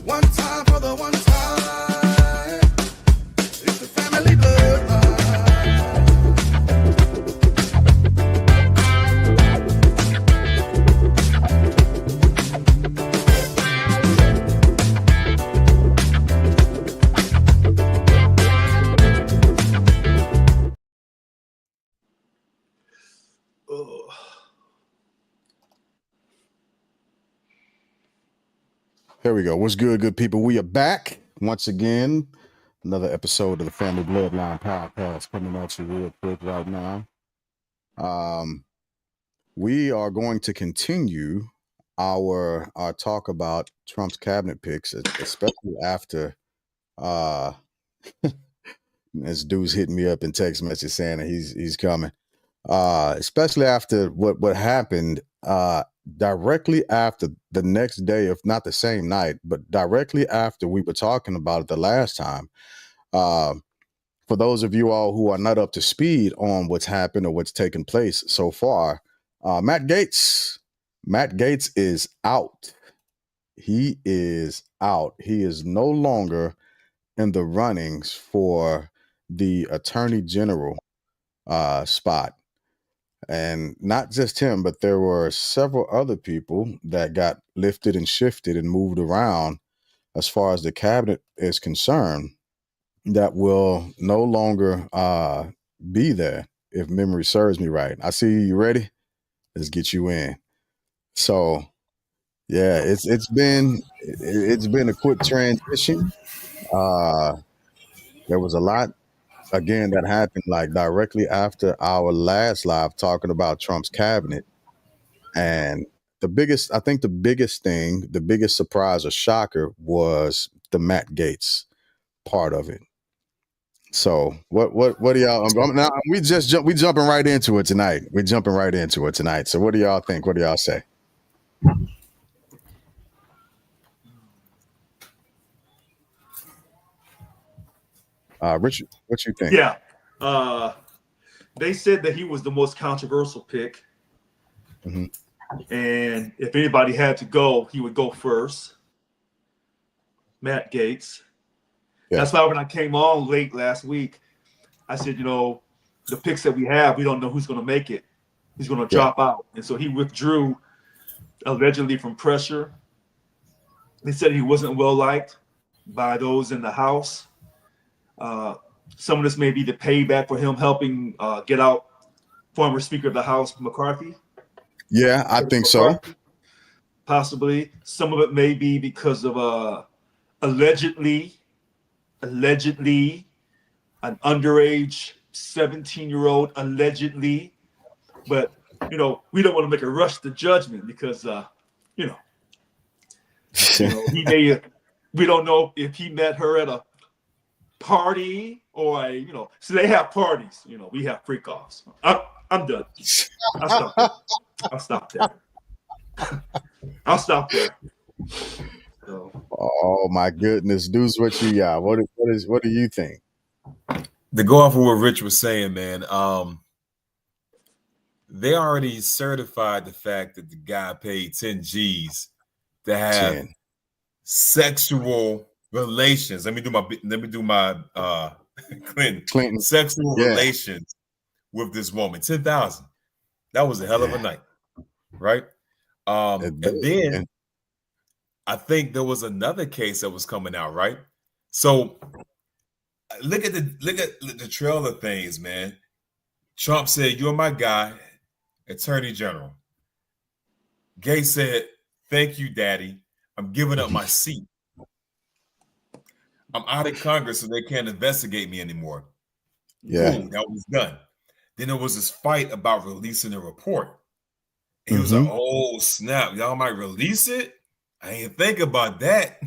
One time for the one time. It's the family bloodline. Here we go. What's good people? We are back once again. Another episode of the Family Bloodline Podcast coming at you real quick right now. We are going to continue our talk about Trump's cabinet picks, especially after this dude's hitting me up in text message saying that he's coming. Especially after what happened directly after the next day, if not the same night, but directly after we were talking about it the last time. For those of you all who are not up to speed on what's happened or what's taken place so far, Matt Gaetz is out. He is out. He is no longer in the runnings for the Attorney General spot. And not just him, but there were several other people that got lifted and shifted and moved around as far as the cabinet is concerned that will no longer be there, if memory serves me right. I see you ready. Let's get you in. So, yeah, it's been a quick transition. There was a lot. Again, that happened like directly after our last live talking about Trump's cabinet. And the biggest thing, the biggest surprise or shocker was the Matt Gaetz part of it. So what do y'all, now we jumping right into it tonight. We're jumping right into it tonight. So what do y'all think? What do y'all say? Richard, what you think? Yeah. They said that he was the most controversial pick. Mm-hmm. And if anybody had to go, he would go first. Matt Gaetz. Yeah. That's why when I came on late last week, I said, the picks that we have, we don't know who's going to make it. He's going to drop out. And so he withdrew allegedly from pressure. They said he wasn't well liked by those in the House. Some of this may be the payback for him helping get out former Speaker of the House, McCarthy. Yeah, I think so. Possibly. Some of it may be because of allegedly an underage 17-year-old allegedly. But, we don't want to make a rush to judgment because, he may, we don't know if he met her at a party or so they have parties, we have freak offs. I'm done. I'll stop there. So. Oh my goodness, Deuce, what you got? What do you think? To go off of what Rich was saying, man, they already certified the fact that the guy paid 10 G's to have sexual relations. Let me do my Clinton sexual relations with this woman. 10,000. That was a hell of a night, right? And then I think there was another case that was coming out, right? So look at the trail of things, man. Trump said, "You're my guy, Attorney General." Gaetz said, "Thank you, Daddy. I'm giving up my seat. I'm out of Congress, so they can't investigate me anymore." Yeah, ooh, that was done. Then there was this fight about releasing the report. And he was like, "Oh snap, y'all might release it? I ain't think about that.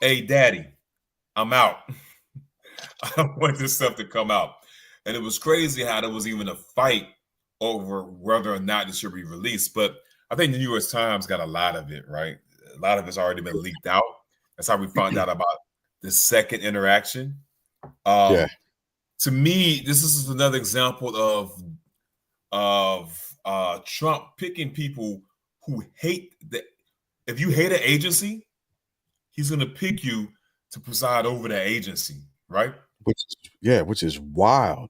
Hey, Daddy, I'm out. I want this stuff to come out." And it was crazy how there was even a fight over whether or not it should be released. But I think the New York Times got a lot of it, right? A lot of it's already been leaked out. That's how we found out about the second interaction. To me, this is another example of Trump picking people who hate if you hate an agency, he's going to pick you to preside over that agency, right? Which is wild.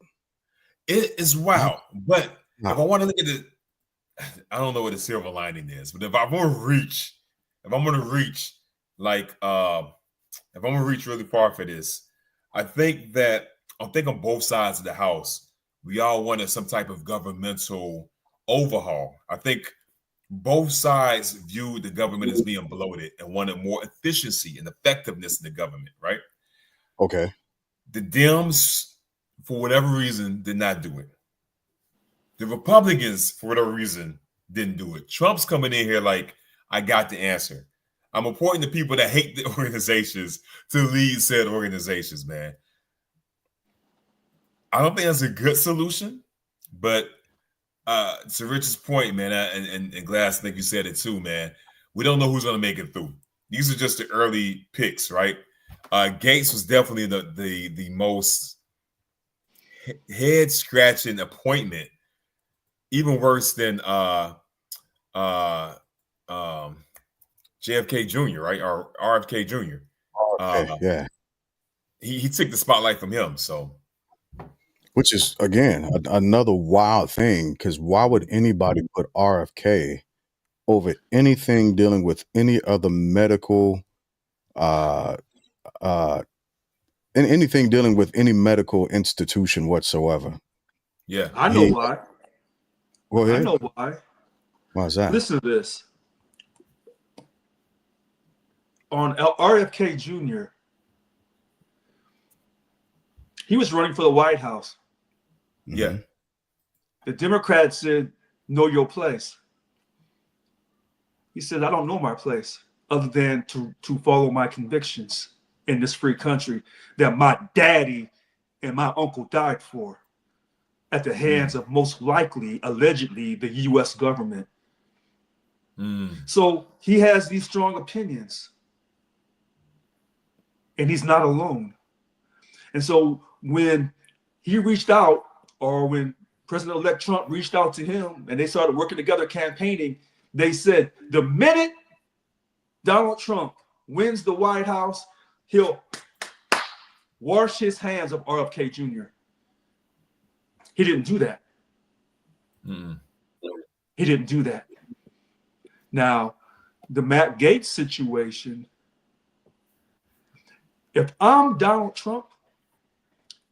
It is wild. But Wow. if I want to look at it, I don't know what the silver lining is, but if I'm going to reach like, if I'm going to reach really far for this, I think on both sides of the house, we all wanted some type of governmental overhaul. I think both sides viewed the government as being bloated and wanted more efficiency and effectiveness in the government, right? Okay. The Dems, for whatever reason, did not do it. The Republicans, for whatever reason, didn't do it. Trump's coming in here like, I got the answer. I'm appointing the people that hate the organizations to lead said organizations, man. I don't think that's a good solution, but to Rich's point, man, and Glass, I think you said it too, man. We don't know who's going to make it through. These are just the early picks, right? Gates was definitely the most head-scratching appointment, even worse than JFK Jr., right? Or RFK Jr. Yeah. He took the spotlight from him, so. Which is, again, another wild thing, because why would anybody put RFK over anything dealing with any other medical, anything dealing with any medical institution whatsoever? Yeah. I know why. Go ahead. I know why. Why is that? Listen to this. On RFK Jr., he was running for the White House. Yeah. The Democrats said, know your place. He said, I don't know my place other than to follow my convictions in this free country that my daddy and my uncle died for at the hands of most likely, allegedly, the U.S. government. So he has these strong opinions. And he's not alone. And so when he reached out, or when President-elect Trump reached out to him and they started working together campaigning, they said the minute Donald Trump wins the White House, he'll wash his hands of RFK Jr. He didn't do that. He didn't do that. Now, the Matt Gaetz situation, if I'm Donald Trump,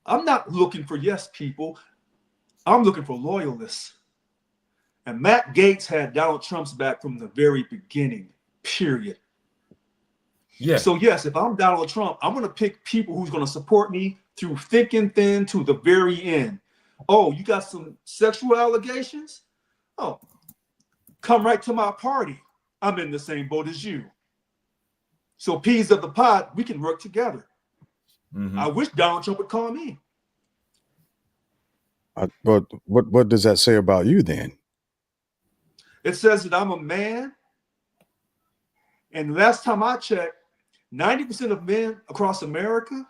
I'm not looking for yes people. I'm looking for loyalists. And Matt Gaetz had Donald Trump's back from the very beginning, period. Yeah. So yes, if I'm Donald Trump, I'm going to pick people who's going to support me through thick and thin to the very end. Oh, you got some sexual allegations? Oh, come right to my party. I'm in the same boat as you. So peas of the pod, we can work together. I wish Donald Trump would call me. But what does that say about you then? It says that I'm a man. And last time I checked, 90% of men across America,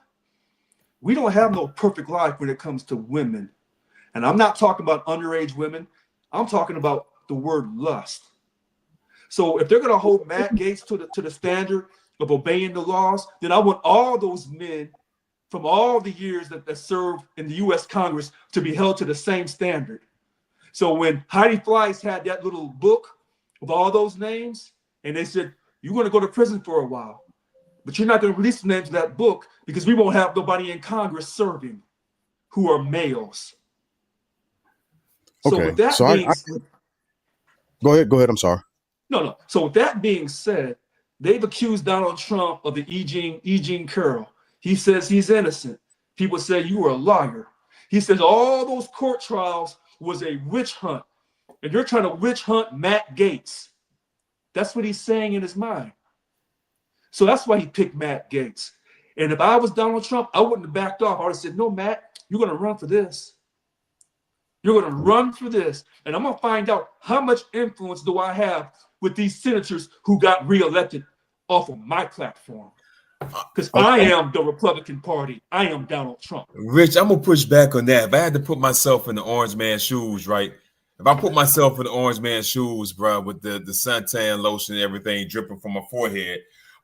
we don't have no perfect life when it comes to women. And I'm not talking about underage women. I'm talking about the word lust. So if they're going to hold Matt Gaetz to the standard of obeying the laws, then I want all those men from all the years that served in the U.S. Congress to be held to the same standard. So when Heidi Fleiss had that little book of all those names, and they said, you're going to go to prison for a while, but you're not going to release the names of that book because we won't have nobody in Congress serving who are males. So Okay. with that So go ahead. I'm sorry. No. So with that being said, they've accused Donald Trump of the E. Jean Carroll. He says he's innocent. People say you were a liar. He says all those court trials was a witch hunt, and you're trying to witch hunt Matt Gaetz. That's what he's saying in his mind. So that's why he picked Matt Gaetz. And if I was Donald Trump, I wouldn't have backed off. I would have said, no, Matt, you're going to run for this. You're going to run for this. And I'm going to find out how much influence do I have with these senators who got reelected off of my platform. Because I am the Republican Party. I am Donald Trump. Rich, I'm going to push back on that. If I had to put myself in the orange man's shoes, right? If I put myself in the orange man's shoes, bro, with the suntan lotion and everything dripping from my forehead,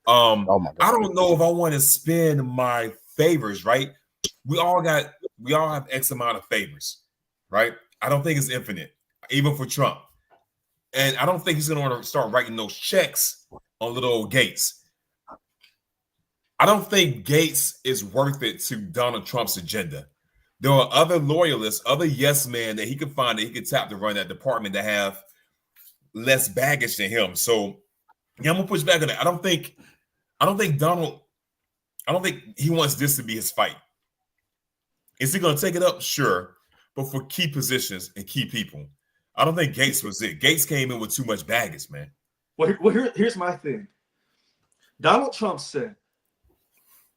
Oh my I God. don't know if I want to spend my favors, right? We all have X amount of favors, right? I don't think it's infinite, even for Trump. And I don't think he's gonna want to start writing those checks on little old Gates. I don't think Gates is worth it to Donald Trump's agenda. There are other loyalists, other yes men that he could find that he could tap to run that department that have less baggage than him. So yeah, I'm gonna push back on that. I don't think he wants this to be his fight. Is he gonna take it up? Sure. But for key positions and key people, I don't think Gates was it. Gates came in with too much baggage, man. Well, here's my thing. Donald Trump said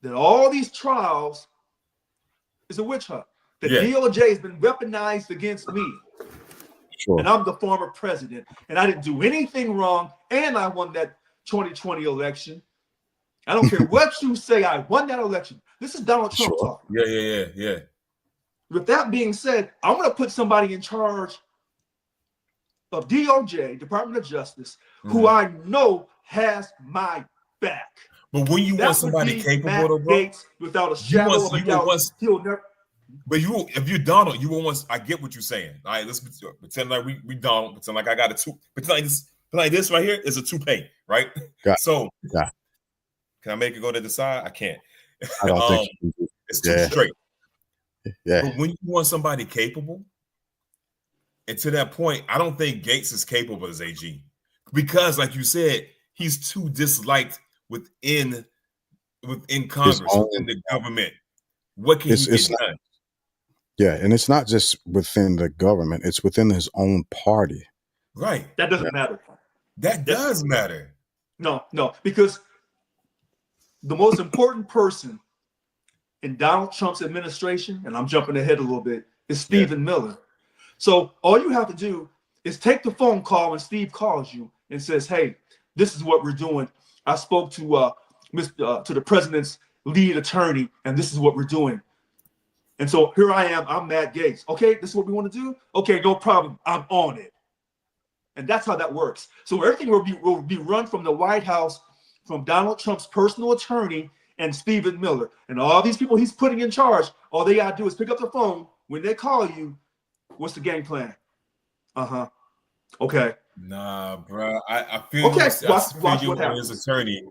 that all these trials is a witch hunt. The DOJ has been weaponized against me. Sure. And I'm the former president. And I didn't do anything wrong. And I won that 2020 election. I don't care what you say. I won that election. This is Donald Trump talking. Yeah. With that being said, I'm going to put somebody in charge of DOJ, Department of Justice, who I know has my back. But when you want somebody capable of Gates, without a shadow of a doubt, he'll never. But if you're Donald, you will once. I get what you're saying. All right, let's pretend like we Donald. Pretend like I got a two. Pretend like this right here is a toupee, right? So, can I make it go to the side? I can't. I don't think it's too straight. Yeah. But when you want somebody capable, and to that point, I don't think Gates is capable as AG because, like you said, he's too disliked within Congress, within the government. What can he get done? Yeah, and it's not just within the government; it's within his own party. Right. That doesn't matter. That does matter. No, because the most important person in Donald Trump's administration, and I'm jumping ahead a little bit, is Stephen Miller. So all you have to do is take the phone call when Steve calls you and says, "Hey, this is what we're doing. I spoke to to the president's lead attorney, and this is what we're doing." And so here I am. I'm Matt Gaetz. Okay, this is what we want to do. Okay, no problem. I'm on it. And that's how that works. So everything will be run from the White House, from Donald Trump's personal attorney and Stephen Miller. And all these people he's putting in charge, all they got to do is pick up the phone. When they call you, what's the game plan? Okay. Nah, bro. I feel watch you what on his attorney.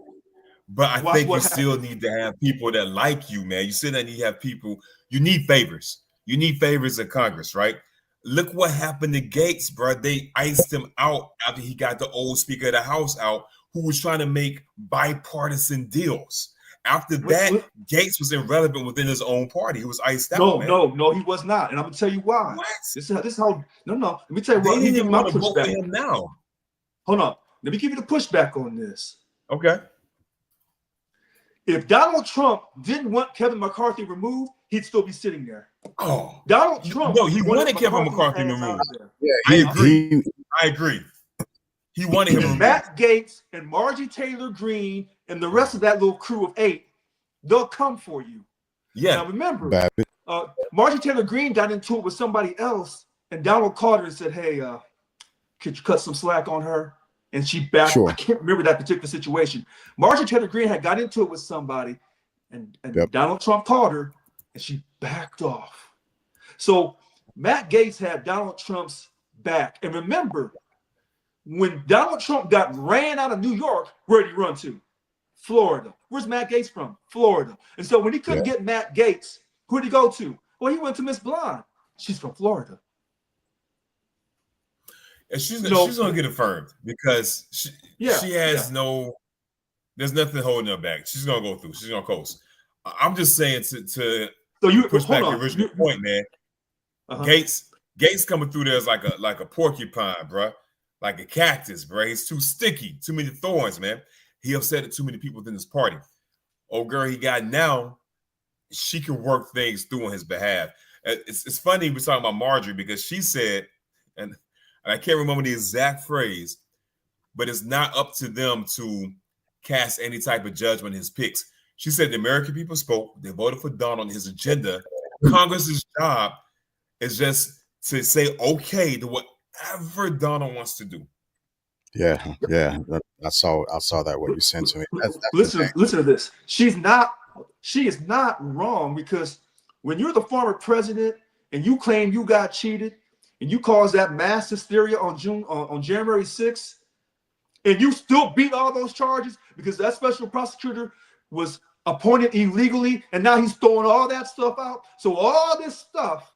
But I think you still need to have people that like you, man. You still need to have people. You need favors. You need favors in Congress, right? Look what happened to Gates, bro. They iced him out after he got the old Speaker of the House out, who was trying to make bipartisan deals. After that, Gates was irrelevant within his own party. He was iced out. No, he was not. And I'm gonna tell you why. What? This is how. No. Let me tell you what. They didn't even want to vote for him now. Hold on. Let me give you the pushback on this. Okay. If Donald Trump didn't want Kevin McCarthy removed, he'd still be sitting there. Oh, Donald Trump. No, he wanted Kevin McCarthy removed. Yeah, I agree. He wanted him removed. Matt Gaetz and Margie Taylor Greene and the rest of that little crew of 8, they'll come for you. Yeah. Now remember, Margie Taylor Greene got into it with somebody else, and Donald called her and said, "Hey, could you cut some slack on her?" And she backed. I can't remember that particular situation. Margie Taylor Greene had got into it with somebody, and Donald Trump called her, and she backed off. So Matt Gaetz had Donald Trump's back. And remember, when Donald Trump got ran out of New York, where did he run to? Florida. Where's Matt Gaetz from? Florida. And so when he couldn't get Matt Gaetz, who did he go to? Well, he went to Miss Blonde. She's from Florida. And she's gonna get affirmed because she has there's nothing holding her back. She's gonna go through. She's gonna coast. I'm just saying to push back the original point, man. Gates coming through there is like a porcupine, bro, like a cactus, bro. He's too sticky, too many thorns, man. He upset too many people within his party. Oh, girl, he got now. She can work things through on his behalf. It's funny we're talking about Marjorie because she said, and I can't remember the exact phrase, but it's not up to them to cast any type of judgment on his picks. She said the American people spoke. They voted for Donald on his agenda. Congress's job is just to say okay to whatever Donald wants to do. Yeah. I saw that what you sent to me. That's the thing. Listen to this. She is not wrong, because when you're the former president and you claim you got cheated and you caused that mass hysteria on January 6th, and you still beat all those charges because that special prosecutor was appointed illegally, and now he's throwing all that stuff out. So all this stuff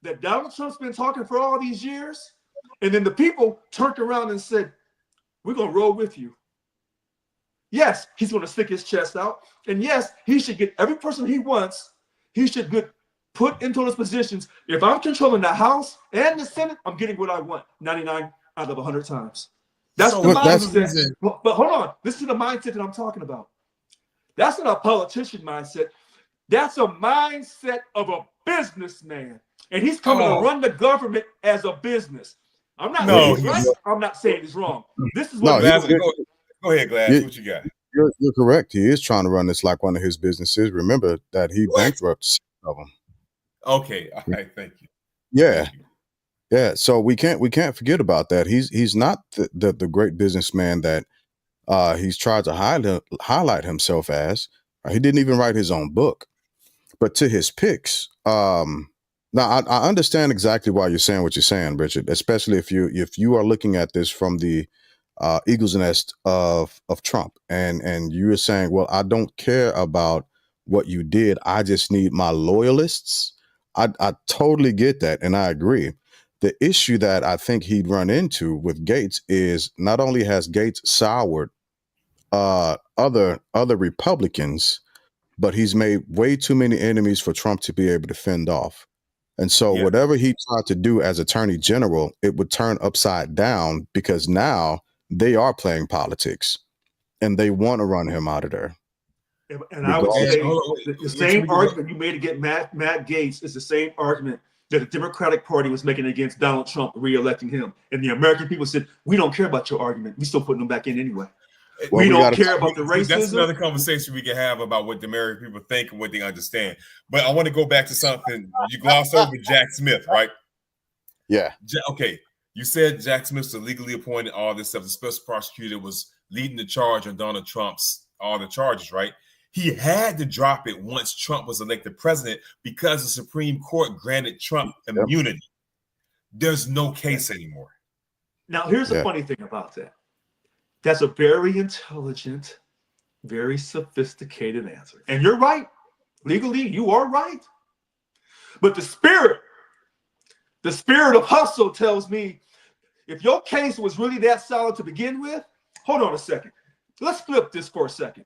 that Donald Trump's been talking for all these years, and then the people turned around and said, we're going to roll with you. Yes, he's going to stick his chest out. And yes, he should get every person he wants. He should get put into those positions. If I'm controlling the House and the Senate, I'm getting what I want 99 out of 100 times. That's the mindset. But hold on. This is the mindset that I'm talking about. That's not a politician mindset. That's a mindset of a businessman. And he's coming to run the government as a business. I'm not saying he's right. I'm not saying he's wrong. This is what go ahead, Glass. What you got? You're correct. He is trying to run this like one of his businesses. Remember that he bankrupted 6 of them. Okay. All right. Thank you. Yeah. Yeah. So we can't forget about that. He's not the great businessman that he's tried to highlight himself as. He didn't even write his own book. But to his picks, now I understand exactly why you're saying what you're saying, Richard, especially if you are looking at this from the eagle's nest of Trump, and you're saying, well, I don't care about what you did. I just need my loyalists. I totally get that, and I agree. The issue that I think he'd run into with Gates is not only has Gates soured other Republicans, but he's made way too many enemies for Trump to be able to fend off. And so whatever he tried to do as attorney general, it would turn upside down because now they are playing politics and they want to run him out of there. And I would say the same argument you made against Matt Gaetz is the same argument that the Democratic Party was making against Donald Trump re-electing him. And the American people said, we don't care about your argument. We still putting them back in anyway. Well, we don't care about the racism. That's another conversation we can have about what the American people think and what they understand. But I want to go back to something. You glossed over Jack Smith, right? Yeah. Okay. You said Jack Smith's illegally appointed, all this stuff. The special prosecutor was leading the charge on Donald Trump's all the charges, right? He had to drop it once Trump was elected president because the Supreme Court granted Trump immunity. There's no case anymore. Now, here's the funny thing about that. That's a very intelligent, very sophisticated answer. And you're right. Legally, you are right. But the spirit of hustle tells me if your case was really that solid to begin with, hold on a second. Let's flip this for a second.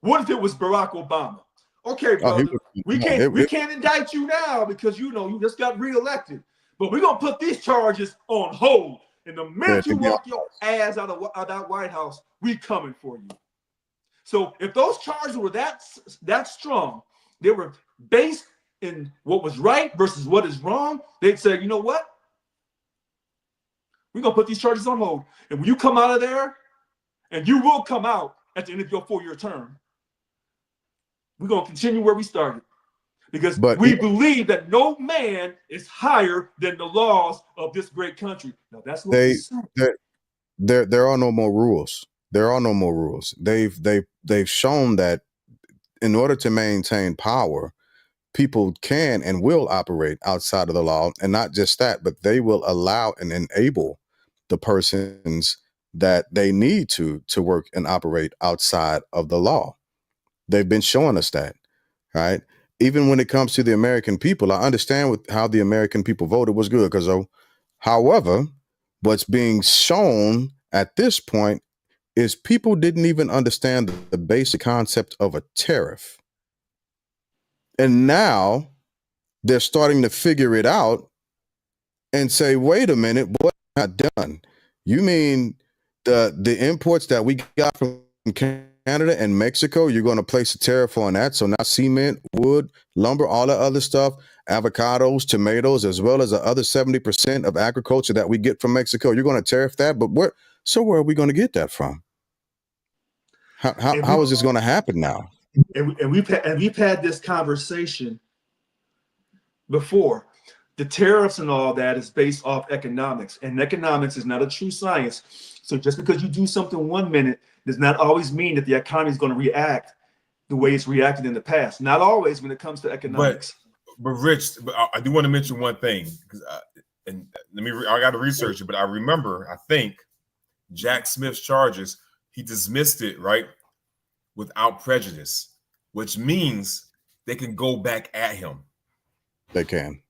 What if it was Barack Obama? Okay, brother, we can't indict you now because you just got reelected. But we're gonna put these charges on hold. And the minute you walk your ass out of that White House, we coming for you. So if those charges were that strong, they were based in what was right versus what is wrong, they'd say, you know what? We're gonna put these charges on hold. And when you come out of there, and you will come out at the end of your 4-year term, we're gonna continue where we started. Because we believe that no man is higher than the laws of this great country. Now that's what there are no more rules. There are no more rules. They've shown that in order to maintain power, people can and will operate outside of the law, and not just that, but they will allow and enable the persons that they need to work and operate outside of the law. They've been showing us that, right? Even when it comes to the American people, I understand how the American people voted was good. However, what's being shown at this point is people didn't even understand the basic concept of a tariff. And now they're starting to figure it out and say, wait a minute, what have I done? You mean the imports that we got from Canada and Mexico, you're going to place a tariff on that. So now cement, wood, lumber, all that other stuff, avocados, tomatoes, as well as the other 70% of agriculture that we get from Mexico, you're going to tariff that. But where are we going to get that from? How is this going to happen now? And we've had this conversation before. the tariffs and all that is based off economics, and economics is not a true science. So just because you do something 1 minute does not always mean that the economy is going to react the way it's reacted in the past. Not always when it comes to economics. But Rich, I do want to mention one thing, because I got to research it, but I remember, I think Jack Smith's charges, he dismissed it, right, without prejudice, which means they can go back at him. They can.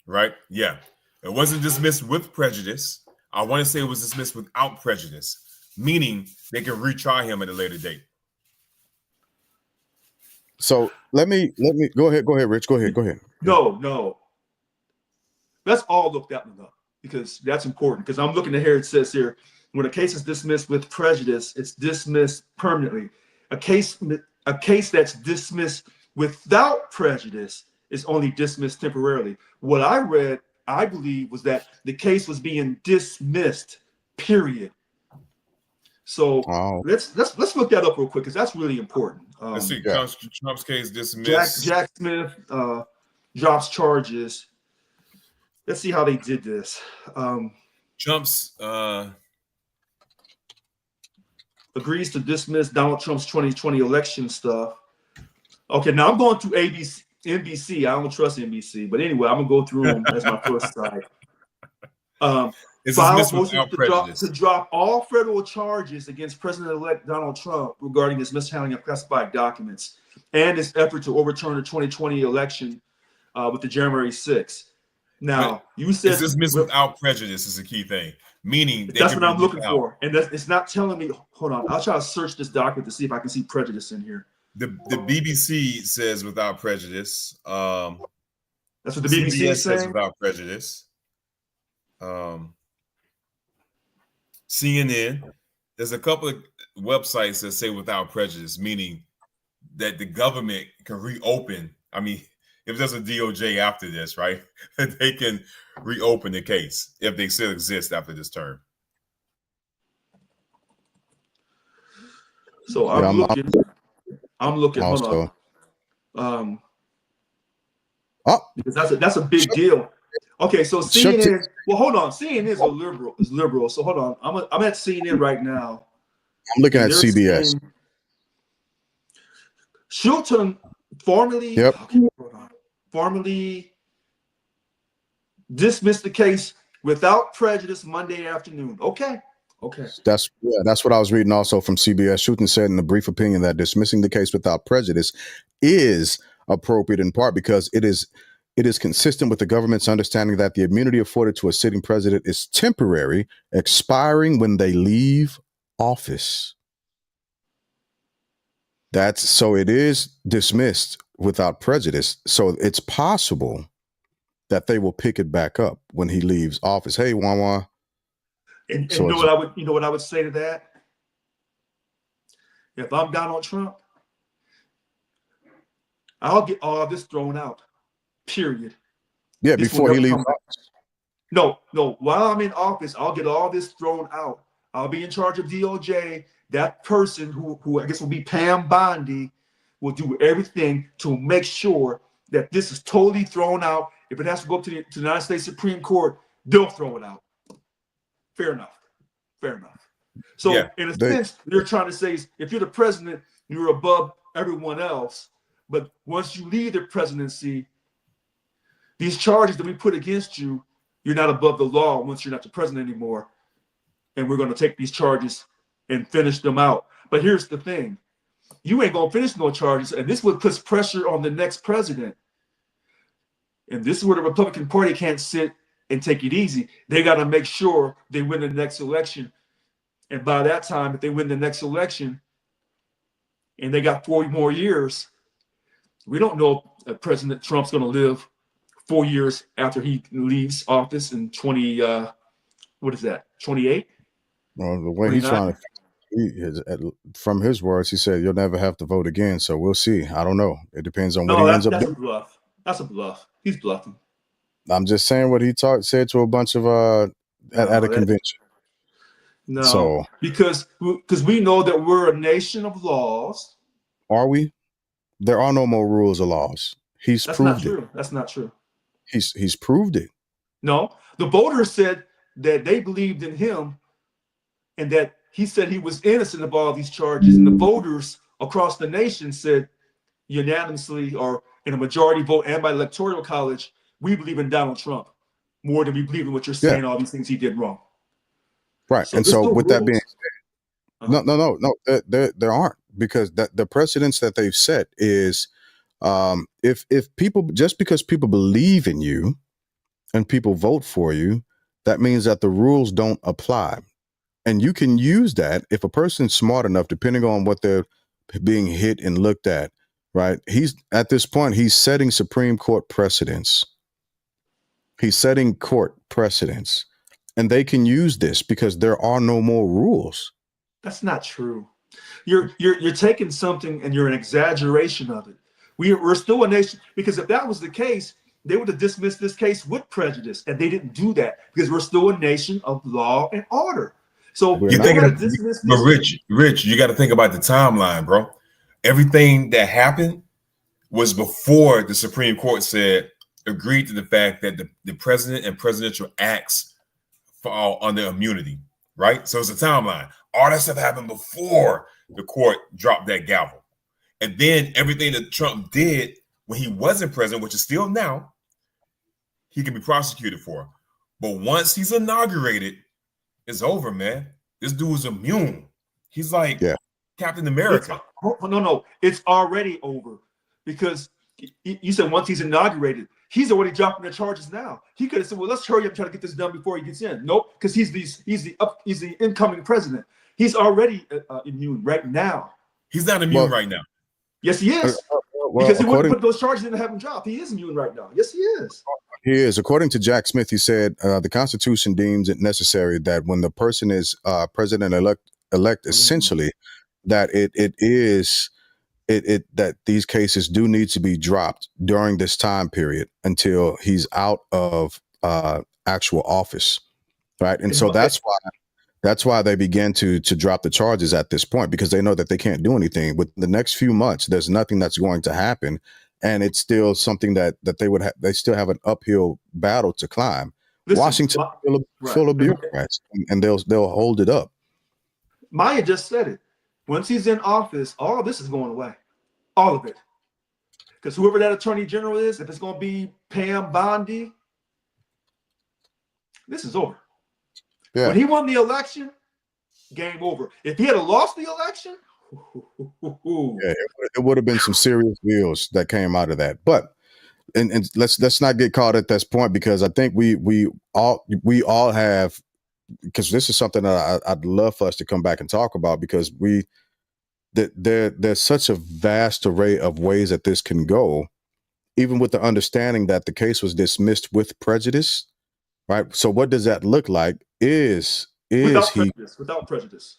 Right? Yeah. It wasn't dismissed with prejudice. I want to say it was dismissed without prejudice, meaning they can retry him at a later date. So let me go ahead, Rich. Go ahead. No. Let's all look that one up, because that's important. Because I'm looking at here, it says here, when a case is dismissed with prejudice, it's dismissed permanently. A case that's dismissed without prejudice is only dismissed temporarily. What I read, I believe, was that the case was being dismissed, period. So let's look that up real quick, because that's really important. Let's see. Trump's case dismissed. Jack Smith drops charges. Let's see how they did this. Trump's agrees to dismiss Donald Trump's 2020 election stuff. Okay, now I'm going through NBC. I don't trust NBC, but anyway, I'm gonna go through them as my first side. Filed motion to drop all federal charges against President-elect Donald Trump regarding his mishandling of classified documents and his effort to overturn the 2020 election with the January 6th. Now, you said it's dismissed without prejudice is a key thing, meaning that's what I'm looking for, and it's not telling me. Hold on, I'll try to search this document to see if I can see prejudice in here. The BBC says without prejudice. That's what the BBC is saying. Says without prejudice. CNN. There's a couple of websites that say without prejudice, meaning that the government can reopen. I mean, if there's a DOJ after this, right, they can reopen the case if they still exist after this term. So I'm looking. Also, hold on. Because that's a big deal. Okay, so CNN. Well, hold on. CNN is liberal. So hold on. I'm at CNN right now. I'm looking at CBS. Shulton formerly. Yep. Okay, hold on. Formerly dismissed the case without prejudice Monday afternoon. Okay. That's what I was reading also from CBS. Shulton said in a brief opinion that dismissing the case without prejudice is appropriate in part because it is consistent with the government's understanding that the immunity afforded to a sitting president is temporary, expiring when they leave office. So it is dismissed without prejudice. So it's possible that they will pick it back up when he leaves office. Hey, Wawa. And you know what I would say to that? If I'm Donald Trump, I'll get all this thrown out. Period. Yeah, before he leaves office. No. While I'm in office, I'll get all this thrown out. I'll be in charge of DOJ. That person who I guess will be Pam Bondi will do everything to make sure that this is totally thrown out. If it has to go up to the United States Supreme Court, they'll throw it out. Fair enough. So in a sense, they're trying to say if you're the president, you're above everyone else. But once you leave the presidency, these charges that we put against you, you're not above the law once you're not the president anymore. And we're going to take these charges and finish them out. But here's the thing. You ain't going to finish no charges. And this would put pressure on the next president. And this is where the Republican Party can't sit and take it easy. They got to make sure they win the next election. And by that time, if they win the next election and they got 4 more years, we don't know if President Trump's going to live 4 years after he leaves office in 28? Well, the way he's trying to, from his words, he said, you'll never have to vote again. So we'll see. I don't know. It depends on what he ends up doing. That's a bluff. He's bluffing. I'm just saying what he said to a bunch of at a convention. No, so, because we know that we're a nation of laws. Are we? There are no more rules or laws. He's proved it. That's not true. He's proved it. No, the voters said that they believed in him and that he said he was innocent of all these charges. And the voters across the nation said unanimously, or in a majority vote and by electoral college, we believe in Donald Trump more than we believe in what you're saying, all these things he did wrong. Right. So and so with rules. that being said, no, there aren't, because the precedents that they've set is if people, just because people believe in you and people vote for you, that means that the rules don't apply. And you can use that if a person's smart enough, depending on what they're being hit and looked at, right? He's at this point, he's setting Supreme Court precedents. He's setting court precedents, and they can use this because there are no more rules. That's not true. You're taking something and you're an exaggeration of it. We're still a nation, because if that was the case, they would have dismissed this case with prejudice, and they didn't do that because we're still a nation of law and order. So you're thinking of, but Rich, you got to think about the timeline, bro. Everything that happened was before the Supreme Court agreed to the fact that the president and presidential acts fall under immunity, right? So it's a timeline. All that stuff happened before the court dropped that gavel. And then everything that Trump did when he wasn't president, which is still now, he can be prosecuted for. But once he's inaugurated, it's over, man. This dude's immune. He's like Captain America. No, it's already over, because you said once he's inaugurated, he's already dropping the charges now. He could have said, well, let's hurry up and try to get this done before he gets in. Nope, because he's the incoming president. He's already immune right now. He's not immune right now. Yes, he is. Because he wouldn't put those charges in to have him drop. He is immune right now. Yes, he is. He is. According to Jack Smith, he said the Constitution deems it necessary that when the person is president-elect, essentially, that that these cases do need to be dropped during this time period until he's out of actual office, right? And so that's why they began to drop the charges at this point, because they know that they can't do anything. With the next few months, there's nothing that's going to happen. And it's still something that they still have an uphill battle to climb. Listen, Washington full of bureaucrats, and they'll hold it up. Maya just said it. Once he's in office, all of this is going away. All of it. Because whoever that attorney general is, if it's going to be Pam Bondi, this is over. Yeah. When he won the election, game over. If he had lost the election, it would have been some serious deals that came out of that. But and let's not get caught at this point, because I think we all have, because this is something that I'd love for us to come back and talk about, because there's such a vast array of ways that this can go, even with the understanding that the case was dismissed with prejudice, right? So what does that look like? Without prejudice?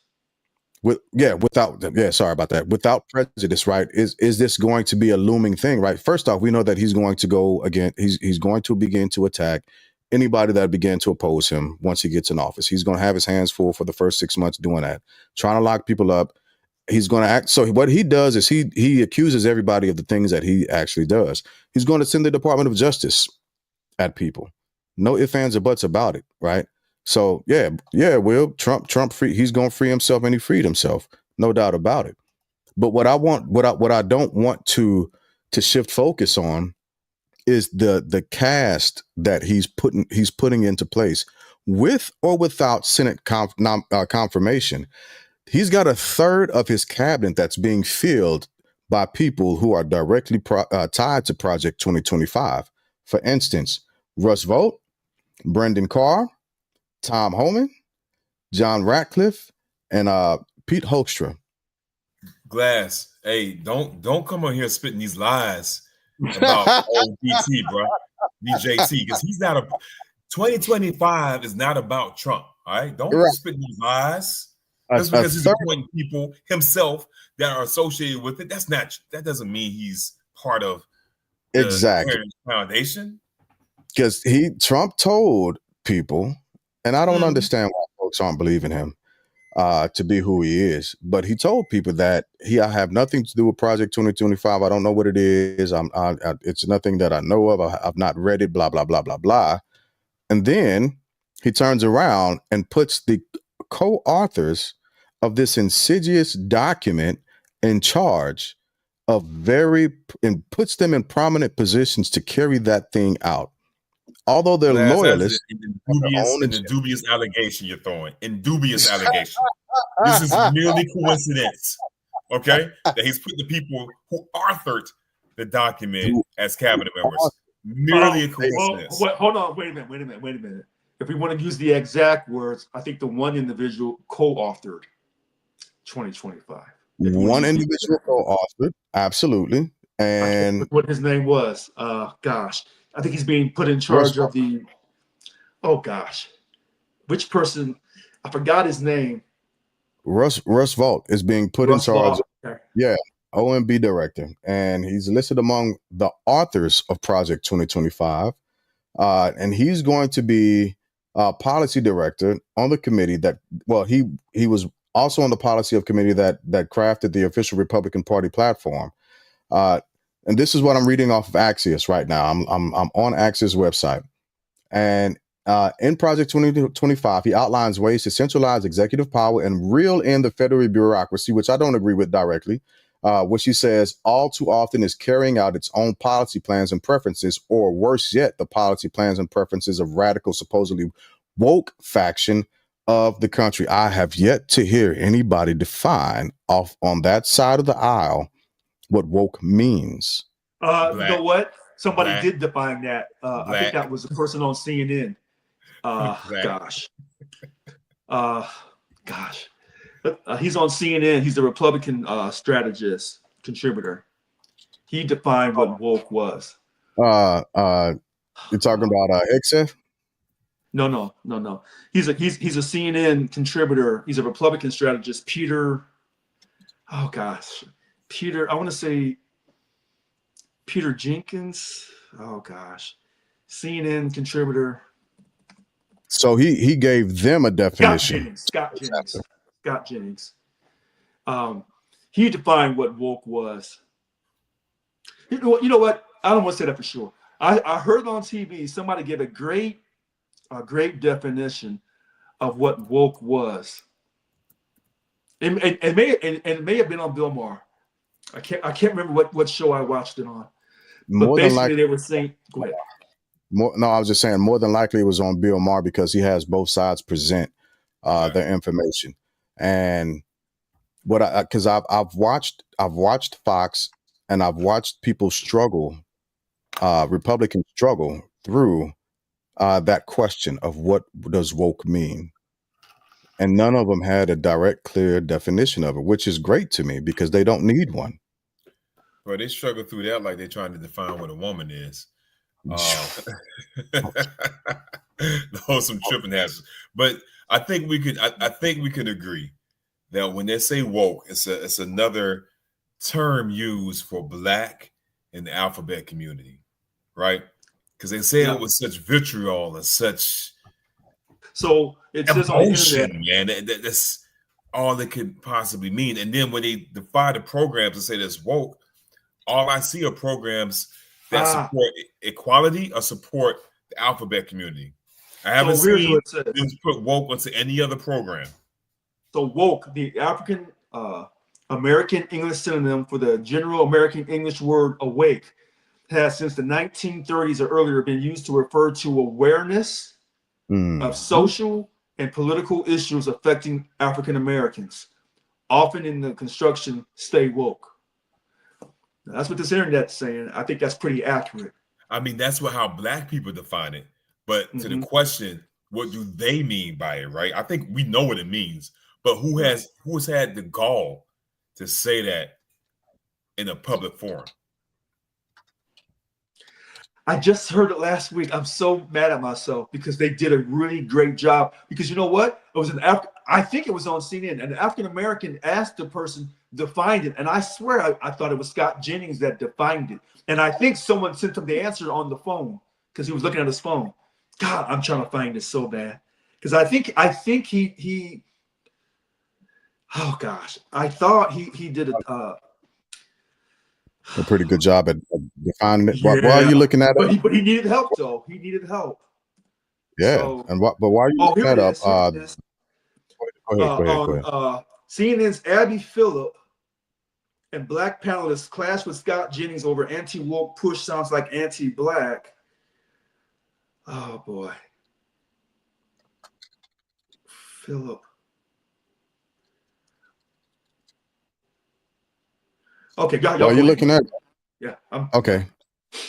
Sorry about that. Without prejudice, right? Is this going to be a looming thing, right? First off, we know that he's going to go again. He's going to begin to attack anybody that began to oppose him once he gets in office. He's going to have his hands full for the first 6 months doing that, trying to lock people up. He's going to act. So what he does is he accuses everybody of the things that he actually does. He's going to send the Department of Justice at people. No ifs, ands, or buts about it, right? So Will Trump free? He's going to free himself, and he freed himself, no doubt about it. But what I don't want to shift focus on is the cast that he's putting into place, with or without Senate confirmation. He's got a third of his cabinet that's being filled by people who are directly tied to Project 2025. For instance, Russ Vought, Brendan Carr, Tom Homan, John Ratcliffe, and Pete Hoekstra. Glass, hey, don't come on here spitting these lies about old BT, bro, BJT, because he's not 2025 is not about Trump. All right, don't spit these lies. Just because he's appointing people himself that are associated with it, that doesn't mean he's part of the foundation. Because Trump told people, and I don't understand why folks aren't believing him. to be who he is. But he told people that I have nothing to do with Project 2025. I don't know what it is. It's nothing that I know of. I've not read it. Blah blah blah blah blah. And then he turns around and puts the co-authors of this insidious document in charge of and puts them in prominent positions to carry that thing out. Although they're loyalists. In the dubious allegation you're throwing. In dubious allegation. This is merely coincidence. Okay? That he's put the people who authored the document as cabinet members. Merely a coincidence. Hold on, wait a minute. If we want to use the exact words, I think the one individual co-authored 2025. One individual co-authored, absolutely. And what his name was. Gosh. I think he's being put in charge of the. Oh gosh, which person? I forgot his name. Russ Vought is being put in charge. Yeah, OMB director, and he's listed among the authors of Project 2025, and he's going to be policy director on the committee that. Well, he was also on the policy of committee that crafted the official Republican Party platform. And this is what I'm reading off of Axios right now. I'm on Axios website. And in Project 2025, he outlines ways to centralize executive power and reel in the federal bureaucracy, which I don't agree with directly, which he says all too often is carrying out its own policy plans and preferences, or worse yet, the policy plans and preferences of radical, supposedly woke faction of the country. I have yet to hear anybody define off on that side of the aisle what woke means. You know what? Somebody did define that. I think that was a person on CNN. Gosh. He's on CNN. He's a Republican strategist, contributor. He defined what woke was. You're talking about Exef? No. He's a CNN contributor. He's a Republican strategist. Peter. Oh gosh. I want to say Peter Jenkins. Oh gosh, CNN contributor. So he gave them a definition. Scott Jennings. He defined what woke was. You know what? I don't want to say that for sure. I heard on TV somebody give a great definition of what woke was. It may have been on Bill Maher. I can't remember what show I watched it on. But basically they were saying, go ahead. I was just saying more than likely it was on Bill Maher because he has both sides present their information. And because I've watched Fox and I've watched people struggle, Republicans struggle through that question of what does woke mean. And none of them had a direct, clear definition of it, which is great to me because they don't need one. Well, they struggle through that like they're trying to define what a woman is. Some tripping hazards. But I think we could agree that when they say woke, it's another term used for Black in the alphabet community, right? Because they say it with such vitriol and such. So it says on the internet, man, that's all it could possibly mean. And then when they define the programs and say that's woke, all I see are programs that support equality or support the alphabet community. I haven't seen them put woke onto any other program. So woke, the African American English synonym for the general American English word awake, has since the 1930s or earlier been used to refer to awareness of social and political issues affecting African Americans, often in the construction stay woke. Now, that's what this internet's saying. I think that's pretty accurate. I mean, that's how Black people define it. But to the question, what do they mean by it, right? I think we know what it means. But who's had the gall to say that in a public forum? I just heard it last week. I'm so mad at myself because they did a really great job. Because you know what? It was I think it was on CNN. An African American asked the person, defined it. And I swear I thought it was Scott Jennings that defined it. And I think someone sent him the answer on the phone because he was looking at his phone. God, I'm trying to find this so bad. Because I think he Oh gosh, I thought he did it. A pretty good job at defining it. Why are Yeah, you looking that up? but he needed help though. He needed help. Yeah, So and what? But why are you oh, looking here that it up? is. Here it is. Go On ahead. CNN's Abby Phillip and Black panelists clash with Scott Jennings over anti-woke push sounds like anti-Black. Oh boy, Phillip. Okay, y'all Why are go you ahead. looking at? Yeah. Okay.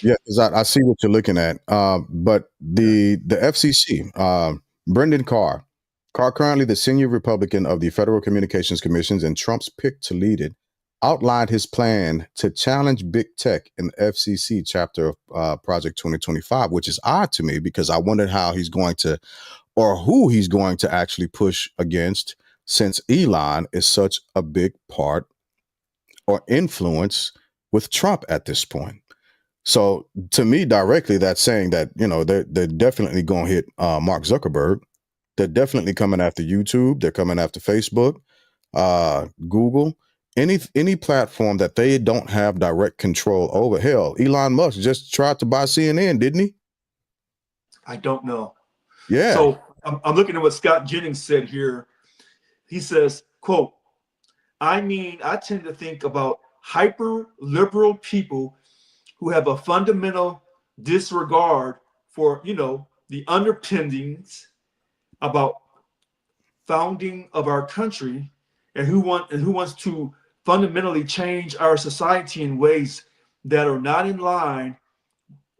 Yeah, because I see what you're looking at. But the FCC, Brendan Carr, currently the senior Republican of the Federal Communications Commissions and Trump's pick to lead it, outlined his plan to challenge big tech in the FCC chapter of Project 2025, which is odd to me because I wondered how he's going to, or who he's going to actually push against, since Elon is such a big part or influence with Trump at this point. So to me, directly, that's saying that, you know, they're definitely going to hit Mark Zuckerberg. They're definitely coming after YouTube. They're coming after Facebook, Google, any platform that they don't have direct control over. Hell, Elon Musk just tried to buy CNN, didn't he? I don't know. Yeah. So I'm looking at what Scott Jennings said here. He says, quote, I tend to think about hyper liberal people who have a fundamental disregard for, the underpinnings about founding of our country, and who wants to fundamentally change our society in ways that are not in line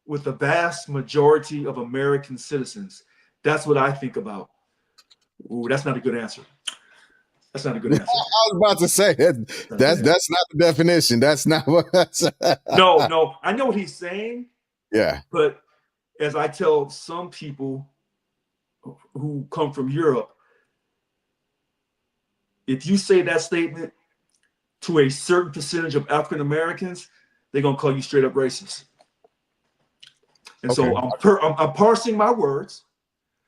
with the vast majority of American citizens. That's what I think about. Ooh, that's not a good answer. That's not a good I answer. was about to say that's not the definition. That's not what that's No, I know what he's saying, yeah. but as I tell some people who come from Europe, if you say that statement to a certain percentage of African Americans, they're gonna call you straight up racist. And so I'm parsing my words,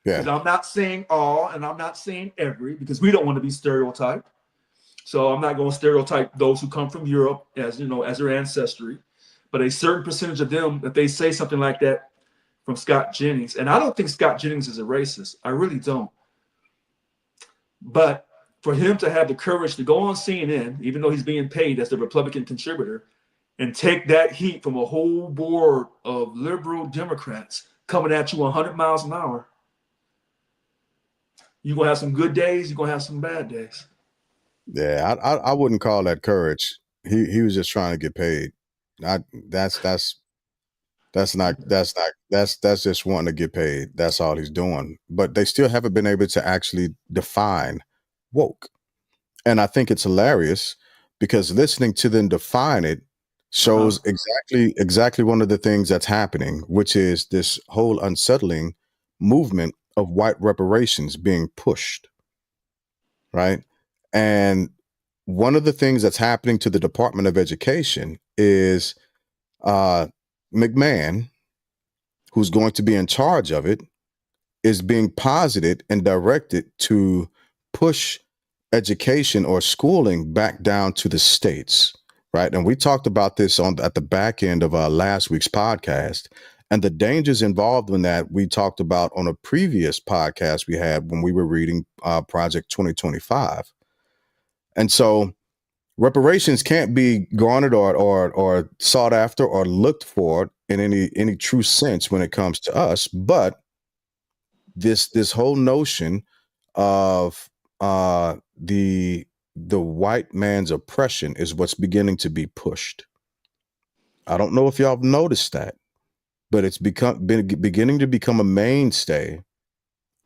because I'm not saying all and I'm not saying every, because we don't want to be stereotyped. So I'm not going to stereotype those who come from Europe as their ancestry, but a certain percentage of them, that they say something like that from Scott Jennings, and I don't think Scott Jennings is a racist. I really don't. But for him to have the courage to go on CNN, even though he's being paid as the Republican contributor, and take that heat from a whole board of liberal Democrats coming at you 100 miles an hour, you're going to have some good days, you're going to have some bad days. Yeah, I wouldn't call that courage. He was just trying to get paid. That's just wanting to get paid. That's all he's doing. But they still haven't been able to actually define woke. And I think it's hilarious because listening to them define it shows exactly one of the things that's happening, which is this whole unsettling movement of white reparations being pushed. Right. And one of the things that's happening to the Department of Education is McMahon, who's going to be in charge of it, is being posited and directed to push education or schooling back down to the states, right? And we talked about this at the back end of last week's podcast, and the dangers involved in that we talked about on a previous podcast we had when we were reading Project 2025. And so reparations can't be garnered or sought after or looked for in any true sense when it comes to us. But this whole notion of the white man's oppression is what's beginning to be pushed. I don't know if y'all have noticed that, but it's beginning to become a mainstay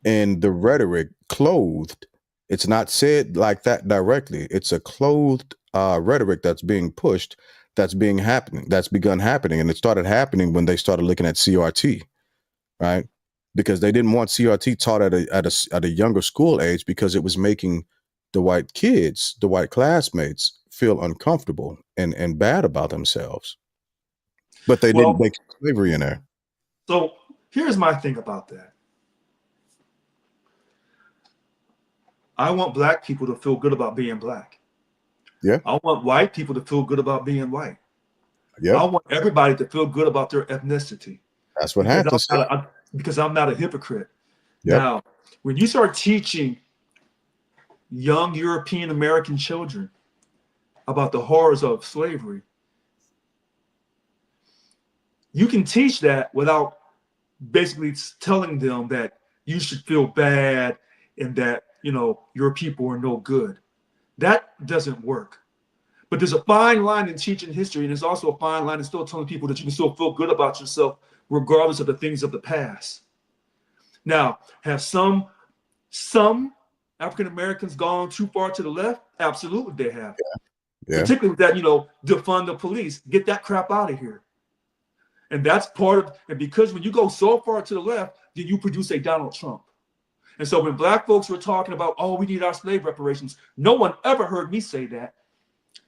in the rhetoric, clothed. It's not said like that directly. It's a clothed rhetoric that's being pushed, that's begun happening. And it started happening when they started looking at CRT, right? Because they didn't want CRT taught at a younger school age because it was making the white kids, the white classmates, feel uncomfortable and bad about themselves. But they didn't make slavery in there. So here's my thing about that. I want black people to feel good about being black. Yeah. I want white people to feel good about being white. Yep. I want everybody to feel good about their ethnicity. That's what happens. Because I'm not a hypocrite. Yep. Now, when you start teaching young European American children about the horrors of slavery, you can teach that without basically telling them that you should feel bad and that, you know, your people are no good. That doesn't work. But there's a fine line in teaching history, and there's also a fine line in still telling people that you can still feel good about yourself regardless of the things of the past. Now, have some African Americans gone too far to the left? Absolutely, they have. Yeah. Particularly with that, you know, defund the police, get that crap out of here. And that's part of, and because when you go so far to the left, then you produce a Donald Trump. And so when black folks were talking about, oh, we need our slave reparations, no one ever heard me say that.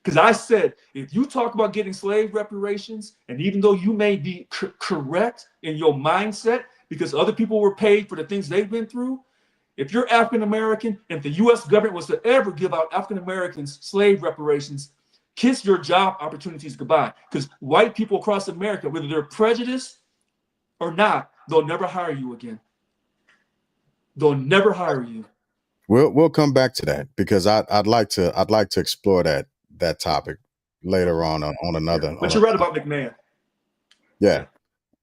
Because I said, if you talk about getting slave reparations, and even though you may be correct in your mindset, because other people were paid for the things they've been through, if you're African American, and if the US government was to ever give out African Americans slave reparations, kiss your job opportunities goodbye. Because white people across America, whether they're prejudiced or not, they'll never hire you again. They'll never hire you. We'll come back to that because I'd like to explore that topic later on another. But you're right about McMahon. Yeah,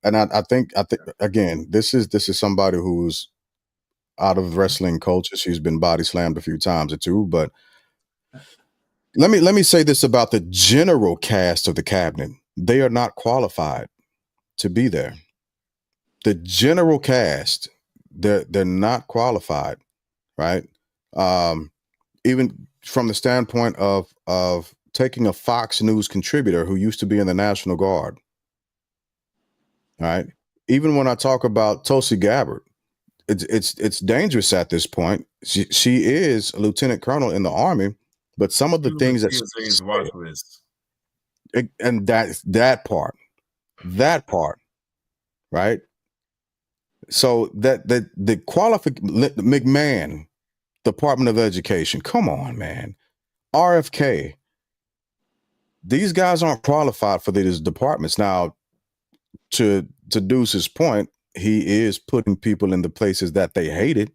and I think again, this is somebody who's out of wrestling culture. She's been body slammed a few times or two, but let me say this about the general cast of the cabinet. They are not qualified to be there. The general cast, they're not qualified, right? Even from the standpoint of taking a Fox News contributor who used to be in the National Guard, right? Even when I talk about Tulsi Gabbard, it's dangerous at this point. She is a lieutenant colonel in the Army, but some of the things that and that part, right? So that the McMahon, Department of Education, come on, man. RFK, these guys aren't qualified for these departments. Now, to Deuce's point, he is putting people in the places that they hated.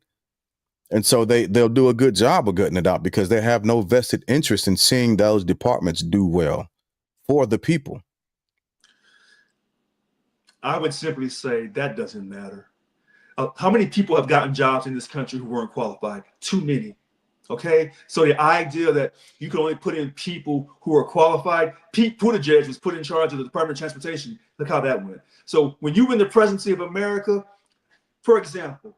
And so they'll do a good job of gutting it out because they have no vested interest in seeing those departments do well for the people. I would simply say that doesn't matter. How many people have gotten jobs in this country who weren't qualified? Too many. Okay, so the idea that you can only put in people who are qualified. Pete Buttigieg was put in charge of the Department of Transportation. Look how that went. So when you win the presidency of America, for example,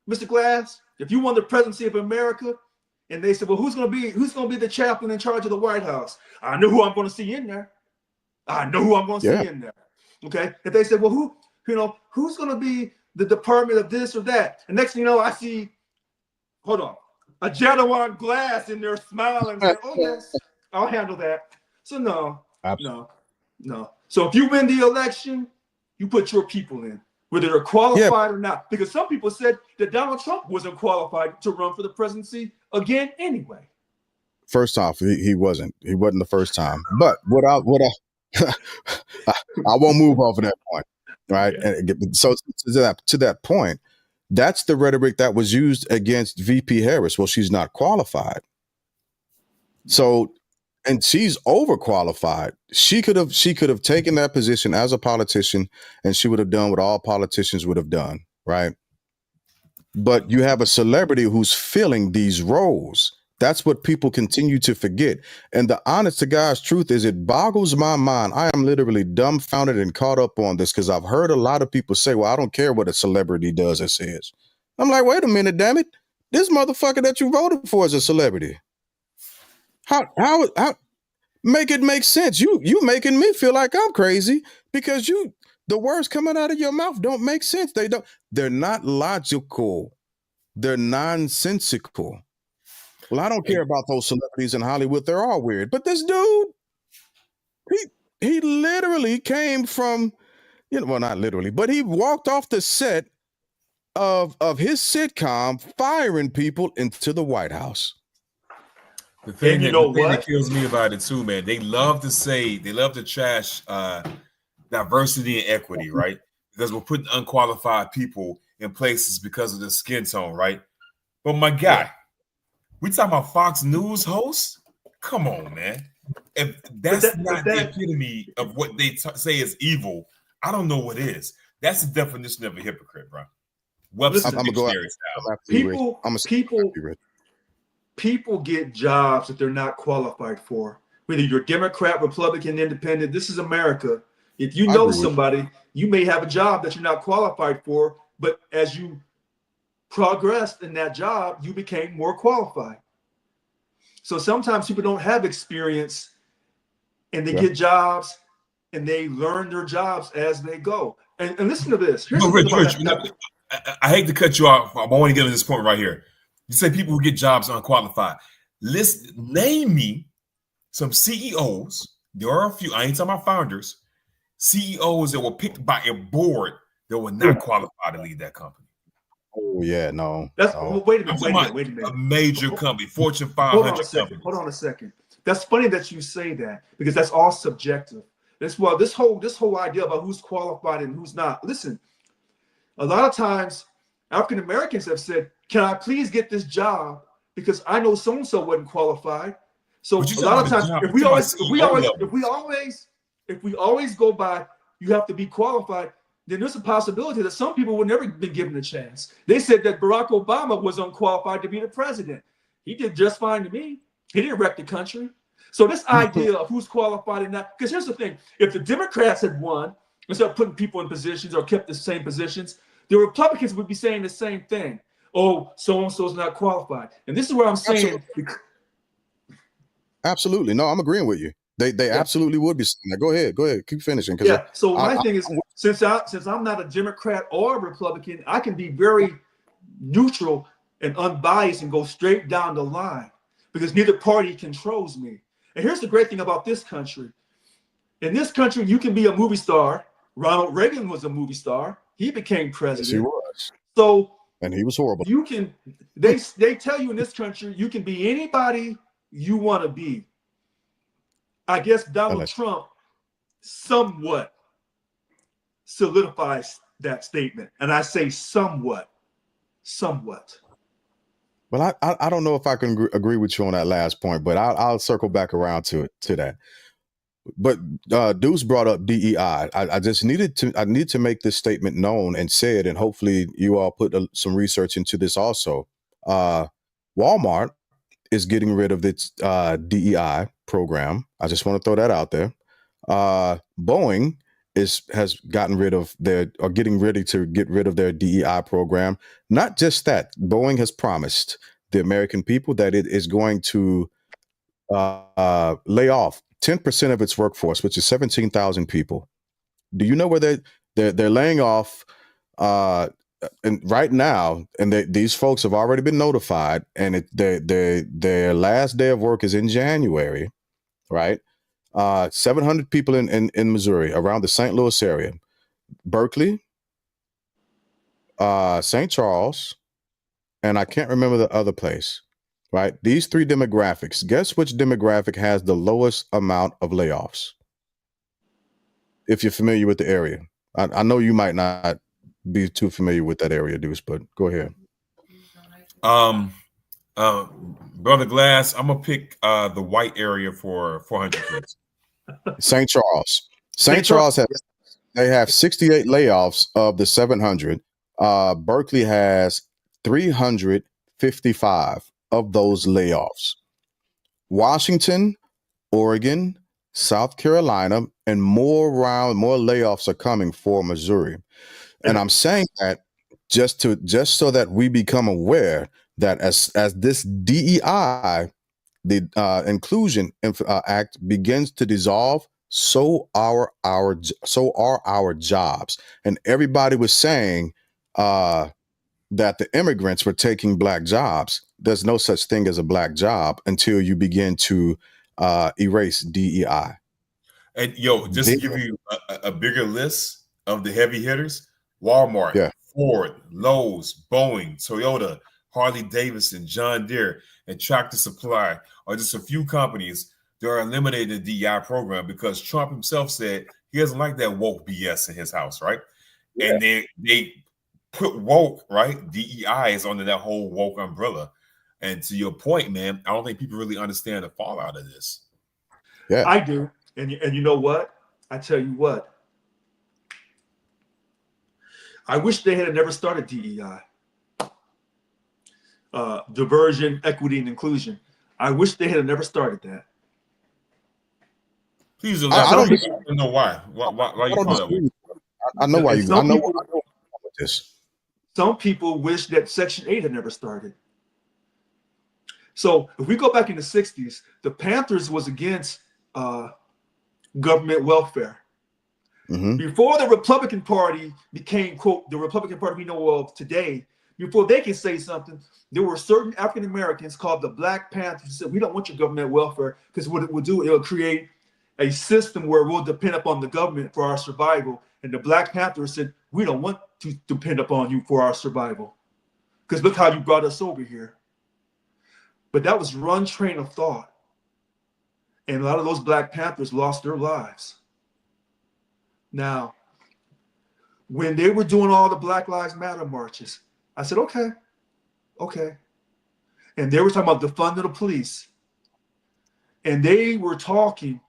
Mr. Glass, if you won the presidency of America, and they said, well, who's going to be the chaplain in charge of the White House? I know who I'm going to see in there. I know who I'm going to see in there. Okay, if they said, well, who's going to be the department of this or that? And next thing you know, I see, hold on, a Jadawan Glass in there smiling, saying, oh yes, I'll handle that. So no. So if you win the election, you put your people in, whether they're qualified or not. Because some people said that Donald Trump wasn't qualified to run for the presidency again anyway. First off, he wasn't. He wasn't the first time. But I won't move off of that point, right? Yeah. And so to that point, that's the rhetoric that was used against VP Harris. Well, she's not qualified. So, and she's overqualified. She could have taken that position as a politician, and she would have done what all politicians would have done, right? But you have a celebrity who's filling these roles. That's what people continue to forget. And the honest to God's truth is it boggles my mind. I am literally dumbfounded and caught up on this because I've heard a lot of people say, well, I don't care what a celebrity does or says. I'm like, wait a minute, damn it. This motherfucker that you voted for is a celebrity. How make it make sense? You making me feel like I'm crazy because the words coming out of your mouth don't make sense. They're not logical. They're nonsensical. Well, I don't care about those celebrities in Hollywood. They're all weird. But this dude, he literally came from, well, not literally, but he walked off the set of his sitcom firing people into the White House. The thing And that kills me about it too, man, they love to trash diversity and equity, right? Because we're putting unqualified people in places because of their skin tone, right? But my guy, we talking about Fox News hosts? Come on, man. If that's not the epitome of what they say is evil, I don't know what is. That's the definition of a hypocrite, bro. Listen, I'm gonna go after people get jobs that they're not qualified for. Whether you're Democrat, Republican, Independent, this is America. If you know somebody, you may have a job that you're not qualified for, but as you progressed in that job, you became more qualified. So sometimes people don't have experience and they get jobs and they learn their jobs as they go. And listen to this. Rich, I hate to cut you off. I want to get to this point right here. You say people who get jobs unqualified. Name me some CEOs. There are a few. I ain't talking about founders. CEOs that were picked by a board that were not qualified to lead that company. Oh yeah, no. Wait a minute. A major company, Fortune 500 company. Hold on a second. That's funny that you say that because that's all subjective. That's why this whole idea about who's qualified and who's not. Listen, a lot of times African Americans have said, "Can I please get this job because I know so and so wasn't qualified." So a lot of times, if we always go by, you have to be qualified. Then there's a possibility that some people would never been given a chance. They said that Barack Obama was unqualified to be the president. He did just fine to me. He didn't wreck the country. So this idea of who's qualified and not, because here's the thing, if the Democrats had won, instead of putting people in positions or kept the same positions, the Republicans would be saying the same thing. Oh, so-and-so's not qualified. And this is where I'm saying. Absolutely. No, I'm agreeing with you. They absolutely would be saying that. Go ahead. Keep finishing. Yeah. So my thing is, since I'm not a Democrat or a Republican, I can be very neutral and unbiased and go straight down the line because neither party controls me. And here's the great thing about this country. In this country, you can be a movie star. Ronald Reagan was a movie star. He became president. Yes, he was. So, and he was horrible. You can. They tell you in this country you can be anybody you want to be. I guess Donald Trump somewhat solidifies that statement, and I say somewhat. Well, I don't know if I can agree with you on that last point, but I'll circle back around to that. But Deuce brought up DEI. I need to make this statement known and say it, and hopefully you all put some research into this also. Walmart is getting rid of its DEI program. I just want to throw that out there. Boeing has gotten rid of getting ready to get rid of their DEI program. Not just that, Boeing has promised the American people that it is going to lay off 10% of its workforce, which is 17,000 people. Do you know where they're laying off? And right now, and these folks have already been notified, and their last day of work is in January, right? 700 people in Missouri, around the St. Louis area, Berkeley, St. Charles, and I can't remember the other place, right? These three demographics. Guess which demographic has the lowest amount of layoffs? If you're familiar with the area. I know you might not be too familiar with that area, Deuce, but go ahead. Brother Glass, I'm gonna pick the white area for 400 kids. St. Charles. St. Charles they have 68 layoffs of the 700. Berkeley has 355 of those layoffs. Washington, Oregon, South Carolina, and more layoffs are coming for Missouri. And I'm saying that just so that we become aware that as this DEI, the Inclusion Act, begins to dissolve, so are our jobs. And everybody was saying that the immigrants were taking black jobs. There's no such thing as a black job until you begin to erase DEI. And just to give you a bigger list of the heavy hitters, Walmart, Ford, Lowe's, Boeing, Toyota, Harley Davidson, John Deere, and Tractor Supply are just a few companies that are eliminating the DEI program because Trump himself said he doesn't like that woke BS in his house, right? Yeah. And they put woke, right? DEI is under that whole woke umbrella. And to your point, man, I don't think people really understand the fallout of this. Yeah, I do. And you know what? I tell you what. I wish they had never started DEI. Diversion, equity, and inclusion. I wish they had never started that. Please elaborate. I don't know why. Why you call that? I know why you. I know with this. Some people wish that Section 8 had never started. So if we go back in the 60s, the Panthers was against government welfare. Mm-hmm. Before the Republican Party became, quote, the Republican Party we know of today, before they could say something, there were certain African Americans called the Black Panthers who said, we don't want your government welfare because what it will do, it'll create a system where we'll depend upon the government for our survival. And the Black Panthers said, we don't want to depend upon you for our survival because look how you brought us over here. But that was one train of thought. And a lot of those Black Panthers lost their lives. Now, when they were doing all the Black Lives Matter marches, I said, okay. And they were talking about defunding the police. And they were talking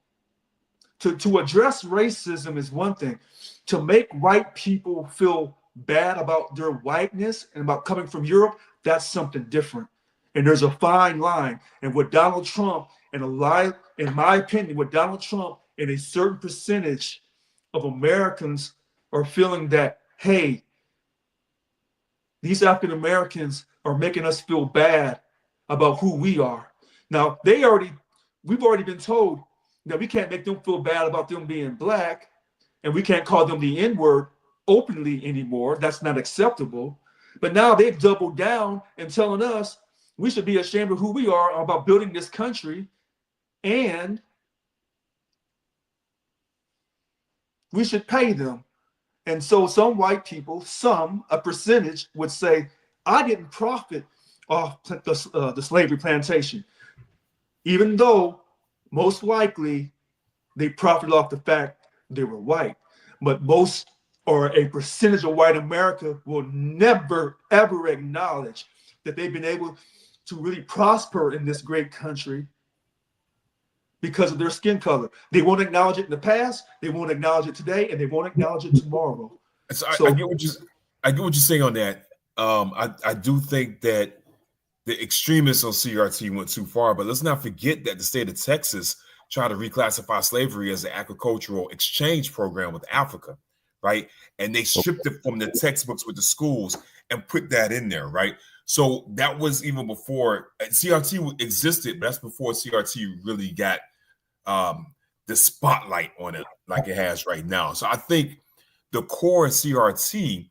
to address racism is one thing. To make white people feel bad about their whiteness and about coming from Europe, that's something different. And there's a fine line. And what Donald Trump and in my opinion, what Donald Trump and a certain percentage of Americans are feeling that, hey, these African Americans are making us feel bad about who we are. Now, we've already been told that we can't make them feel bad about them being Black, and we can't call them the N-word openly anymore. That's not acceptable. But now they've doubled down and telling us we should be ashamed of who we are about building this country, and we should pay them. And so some white people, a percentage would say, I didn't profit off the slavery plantation, even though most likely they profited off the fact they were white. But most or a percentage of white America will never, ever acknowledge that they've been able to really prosper in this great country because of their skin color. They won't acknowledge it in the past, they won't acknowledge it today, and they won't acknowledge it tomorrow. So I get what you're saying on that. I do think that the extremists on CRT went too far, but let's not forget that the state of Texas tried to reclassify slavery as an agricultural exchange program with Africa, right? And they stripped it from the textbooks with the schools and put that in there, right? So that was even before CRT existed, but that's before CRT really got the spotlight on it like it has right now. So I think the core of CRT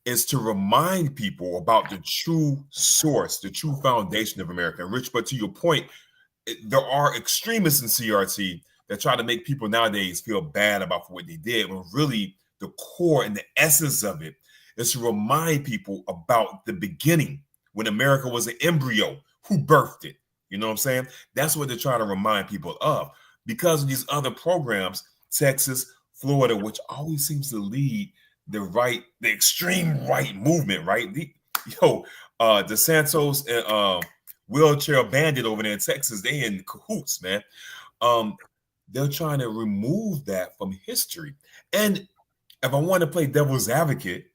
is to remind people about the true source, the true foundation of America. Rich, but to your point, there are extremists in CRT that try to make people nowadays feel bad about what they did, when really the core and the essence of it is to remind people about the beginning, when America was an embryo, who birthed it. You know what I'm saying? That's what they're trying to remind people of. Because of these other programs, Texas, Florida, which always seems to lead the extreme right movement, right? DeSantos and Wheelchair Bandit over there in Texas, they in cahoots, man. They're trying to remove that from history. And if I want to play devil's advocate,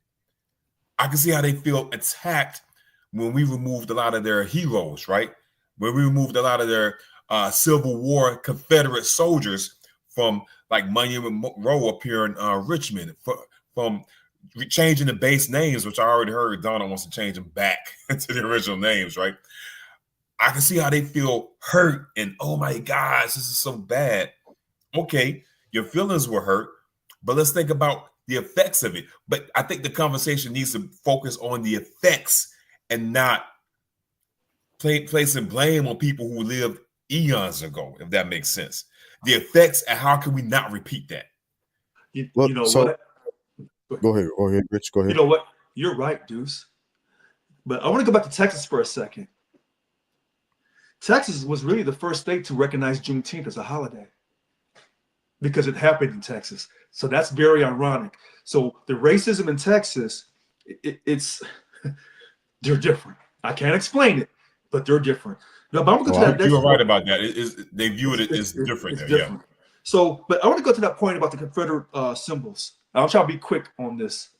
I can see how they feel attacked when we removed a lot of their heroes, right? When we removed a lot of their Civil War Confederate soldiers from like Monument Row up here in Richmond, from changing the base names, which I already heard Donald wants to change them back to the original names, right? I can see how they feel hurt and, oh my gosh, this is so bad. Okay, your feelings were hurt, but let's think about the effects of it. But I think the conversation needs to focus on the effects and not placing blame on people who lived eons ago, if that makes sense. The effects and how can we not repeat that? You know what? Go ahead, Rich. Go ahead. You know what? You're right, Deuce. But I want to go back to Texas for a second. Texas was really the first state to recognize Juneteenth as a holiday because it happened in Texas. So that's very ironic. So the racism in Texas, it's they're different. I can't explain it, but they're different. No, but I'm going to go to that next You were right point. about that. They view it as different. It's different. Yeah. So, but I want to go to that point about the Confederate symbols. I'll try to be quick on this.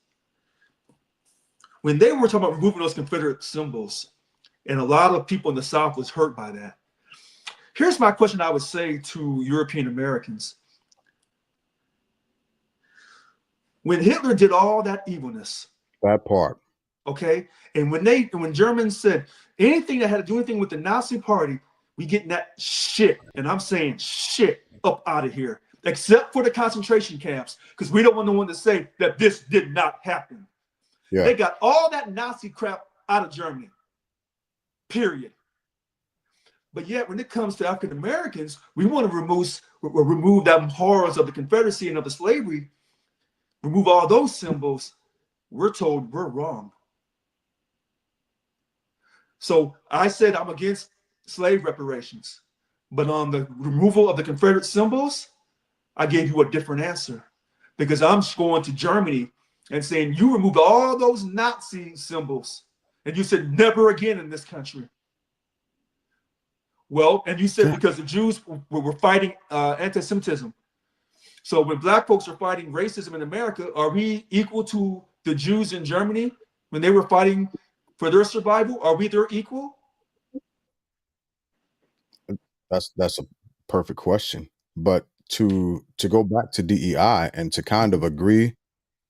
When they were talking about removing those Confederate symbols, and a lot of people in the South was hurt by that. Here's my question I would say to European Americans. When Hitler did all that evilness, that part, okay, and when Germans said anything that had to do anything with the Nazi Party, we getting that shit, and I'm saying shit, up out of here, except for the concentration camps, because we don't want no one to say that this did not happen. Yeah. They got all that Nazi crap out of Germany, period. But yet, when it comes to African Americans, we want to remove them horrors of the Confederacy and of the slavery, remove all those symbols. We're told we're wrong. So I said I'm against slave reparations, but on the removal of the Confederate symbols, I gave you a different answer, because I'm going to Germany and saying you removed all those Nazi symbols, and you said never again in this country. Well, and you said because the Jews were fighting anti-Semitism. So when Black folks are fighting racism in America, are we equal to the Jews in Germany when they were fighting for their survival? Are we their equal? That's a perfect question. But to go back to DEI and to kind of agree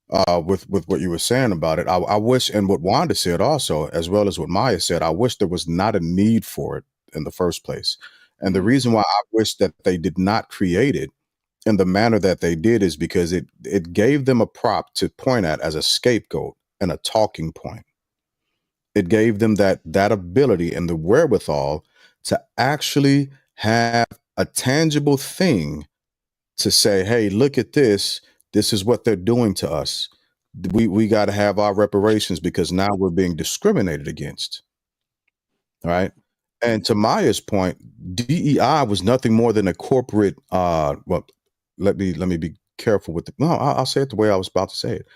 with what you were saying about it, I wish, and what Wanda said also, as well as what Maya said, I wish there was not a need for it in the first place. And the reason why I wish that they did not create it in the manner that they did is because it gave them a prop to point at as a scapegoat and a talking point. It gave them that ability and the wherewithal to actually have a tangible thing to say, hey, look at this. This is what they're doing to us. We got to have our reparations because now we're being discriminated against. All right. And to Maya's point, DEI was nothing more than a corporate, well, let me be careful with it. No, I'll say it the way I was about to say it.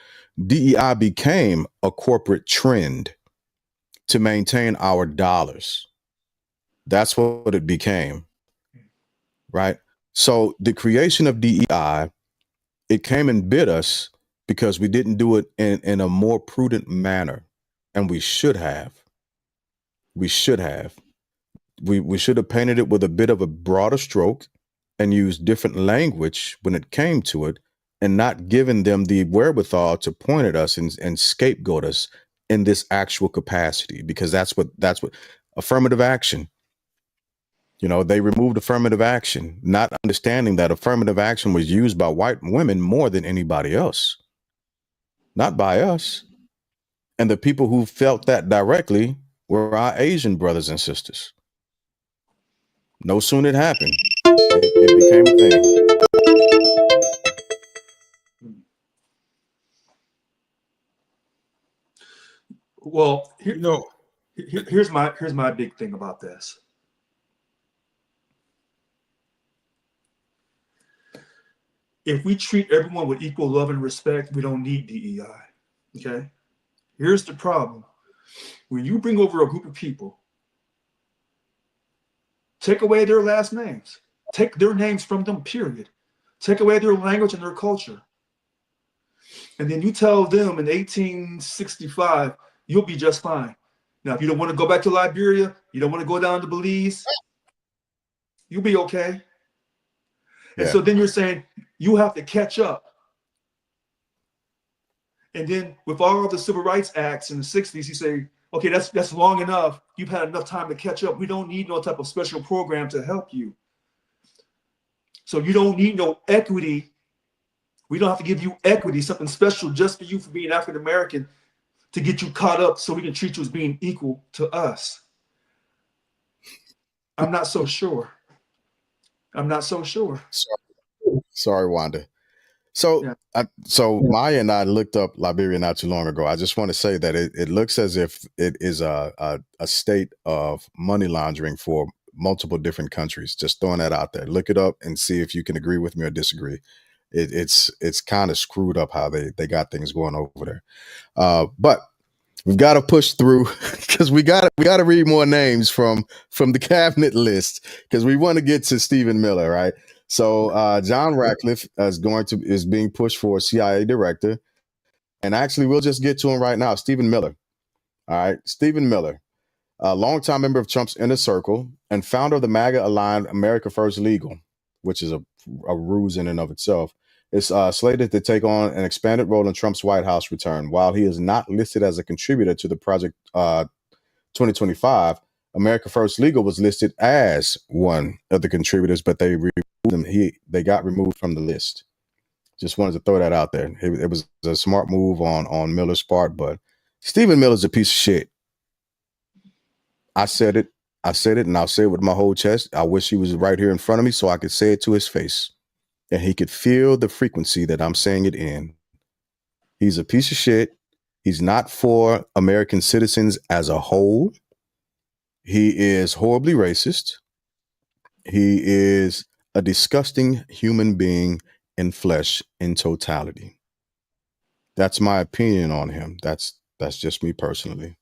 DEI became a corporate trend to maintain our dollars. That's what it became, right? So the creation of DEI, it came and bit us because we didn't do it in a more prudent manner, and we should have. We should have. We should have painted it with a bit of a broader stroke and used different language when it came to it, and not given them the wherewithal to point at us and scapegoat us in this actual capacity, because that's what affirmative action. You know, they removed affirmative action, not understanding that affirmative action was used by white women more than anybody else, not by us. And the people who felt that directly were our Asian brothers and sisters. No sooner it happened, it became a thing. Well, here's my big thing about this. If we treat everyone with equal love and respect, we don't need DEI. Okay? Here's the problem. When you bring over a group of people, take away their last names, take their names from them, period. Take away their language and their culture. And then you tell them in 1865, you'll be just fine. Now, if you don't want to go back to Liberia, you don't want to go down to Belize, you'll be okay. Yeah. And so then you're saying you have to catch up. And then with all the civil rights acts in the 60s, you say, okay, that's long enough. You've had enough time to catch up. We don't need no type of special program to help you. So you don't need no equity. We don't have to give you equity, something special just for you for being African American, to get you caught up so we can treat you as being equal to us. I'm not so sure. I'm not so sure. Sorry, Wanda. So, Yeah. Maya and I looked up Liberia not too long ago. I just want to say that it looks as if it is a state of money laundering for multiple different countries. Just throwing that out there. Look it up and see if you can agree with me or disagree. It's kind of screwed up how they got things going over there. But we've got to push through because we got to read more names from the cabinet list because we want to get to Stephen Miller, right? So John Ratcliffe is being pushed for CIA director, and actually we'll just get to him right now. Stephen Miller, all right, Stephen Miller, a longtime member of Trump's inner circle and founder of the MAGA-aligned America First Legal, which is a ruse in and of itself. Is slated to take on an expanded role in Trump's White House return. While he is not listed as a contributor to the Project 2025, America First Legal was listed as one of the contributors, but they removed him. They got removed from the list. Just wanted to throw that out there. It was a smart move on Miller's part, but Stephen Miller's a piece of shit. I said it, and I'll say it with my whole chest. I wish he was right here in front of me so I could say it to his face. And he could feel the frequency that I'm saying it in. He's a piece of shit. He's not for American citizens as a whole. He is horribly racist. He is a disgusting human being in flesh in totality. That's my opinion on him. That's just me personally.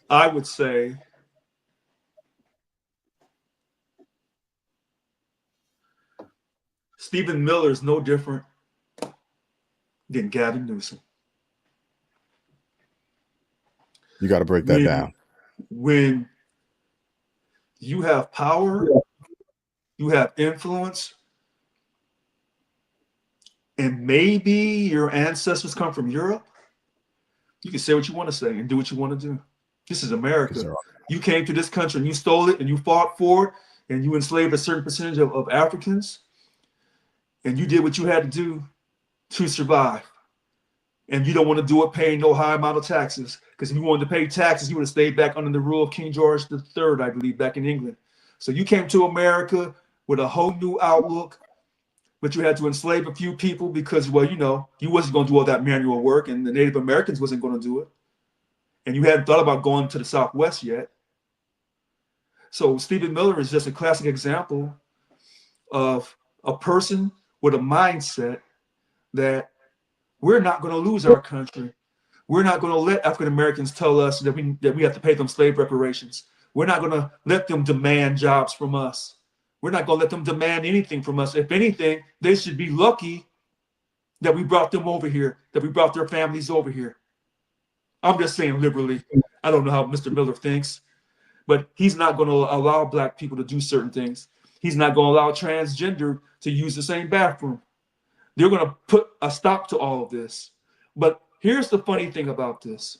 I would say Stephen Miller is no different than Gavin Newsom. You got to break that down. When you have power, you have influence, and maybe your ancestors come from Europe, you can say what you want to say and do what you want to do. This is America. You came to this country and you stole it and you fought for it and you enslaved a certain percentage of Africans. And you did what you had to do to survive. And you don't want to do it paying no high amount of taxes. Because if you wanted to pay taxes, you would have stayed back under the rule of King George III, I believe, back in England. So you came to America with a whole new outlook, but you had to enslave a few people because, well, you know, you wasn't going to do all that manual work and the Native Americans wasn't going to do it. And you hadn't thought about going to the Southwest yet. So Stephen Miller is just a classic example of a person with a mindset that we're not going to lose our country. We're not going to let African Americans tell us that we have to pay them slave reparations. We're not going to let them demand jobs from us. We're not going to let them demand anything from us. If anything, they should be lucky that we brought them over here, that we brought their families over here. I'm just saying liberally. I don't know how Mr. Miller thinks, but he's not going to allow Black people to do certain things. He's not going to allow transgender to use the same bathroom. They're going to put a stop to all of this. But here's the funny thing about this.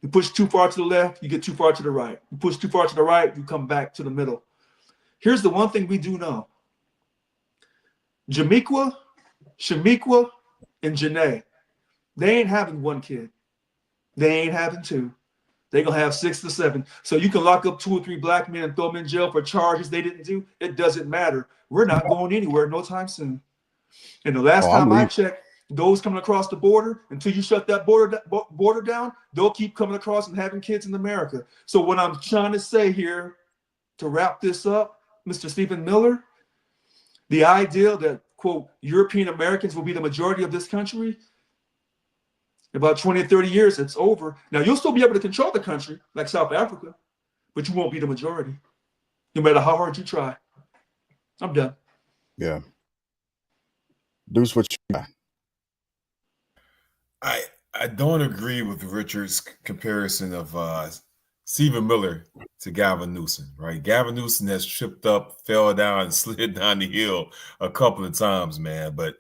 You push too far to the left, you get too far to the right. You push too far to the right, you come back to the middle. Here's the one thing we do know. Shamiqua, and Janae, they ain't having one kid. They ain't having two. They're going to have 6 to 7. So you can lock up 2 or 3 Black men and throw them in jail for charges they didn't do. It doesn't matter. We're not going anywhere no time soon. And the last time I checked, those coming across the border, until you shut that border down, they'll keep coming across and having kids in America. So what I'm trying to say here, to wrap this up, Mr. Stephen Miller, the idea that, quote, European Americans will be the majority of this country, about 20 or 30 years, it's over. Now, you'll still be able to control the country, like South Africa, but you won't be the majority, no matter how hard you try. I'm done. Yeah. Deuce, what you got? I don't agree with Richard's comparison of Stephen Miller to Gavin Newsom, right? Gavin Newsom has tripped up, fell down, and slid down the hill a couple of times, man. But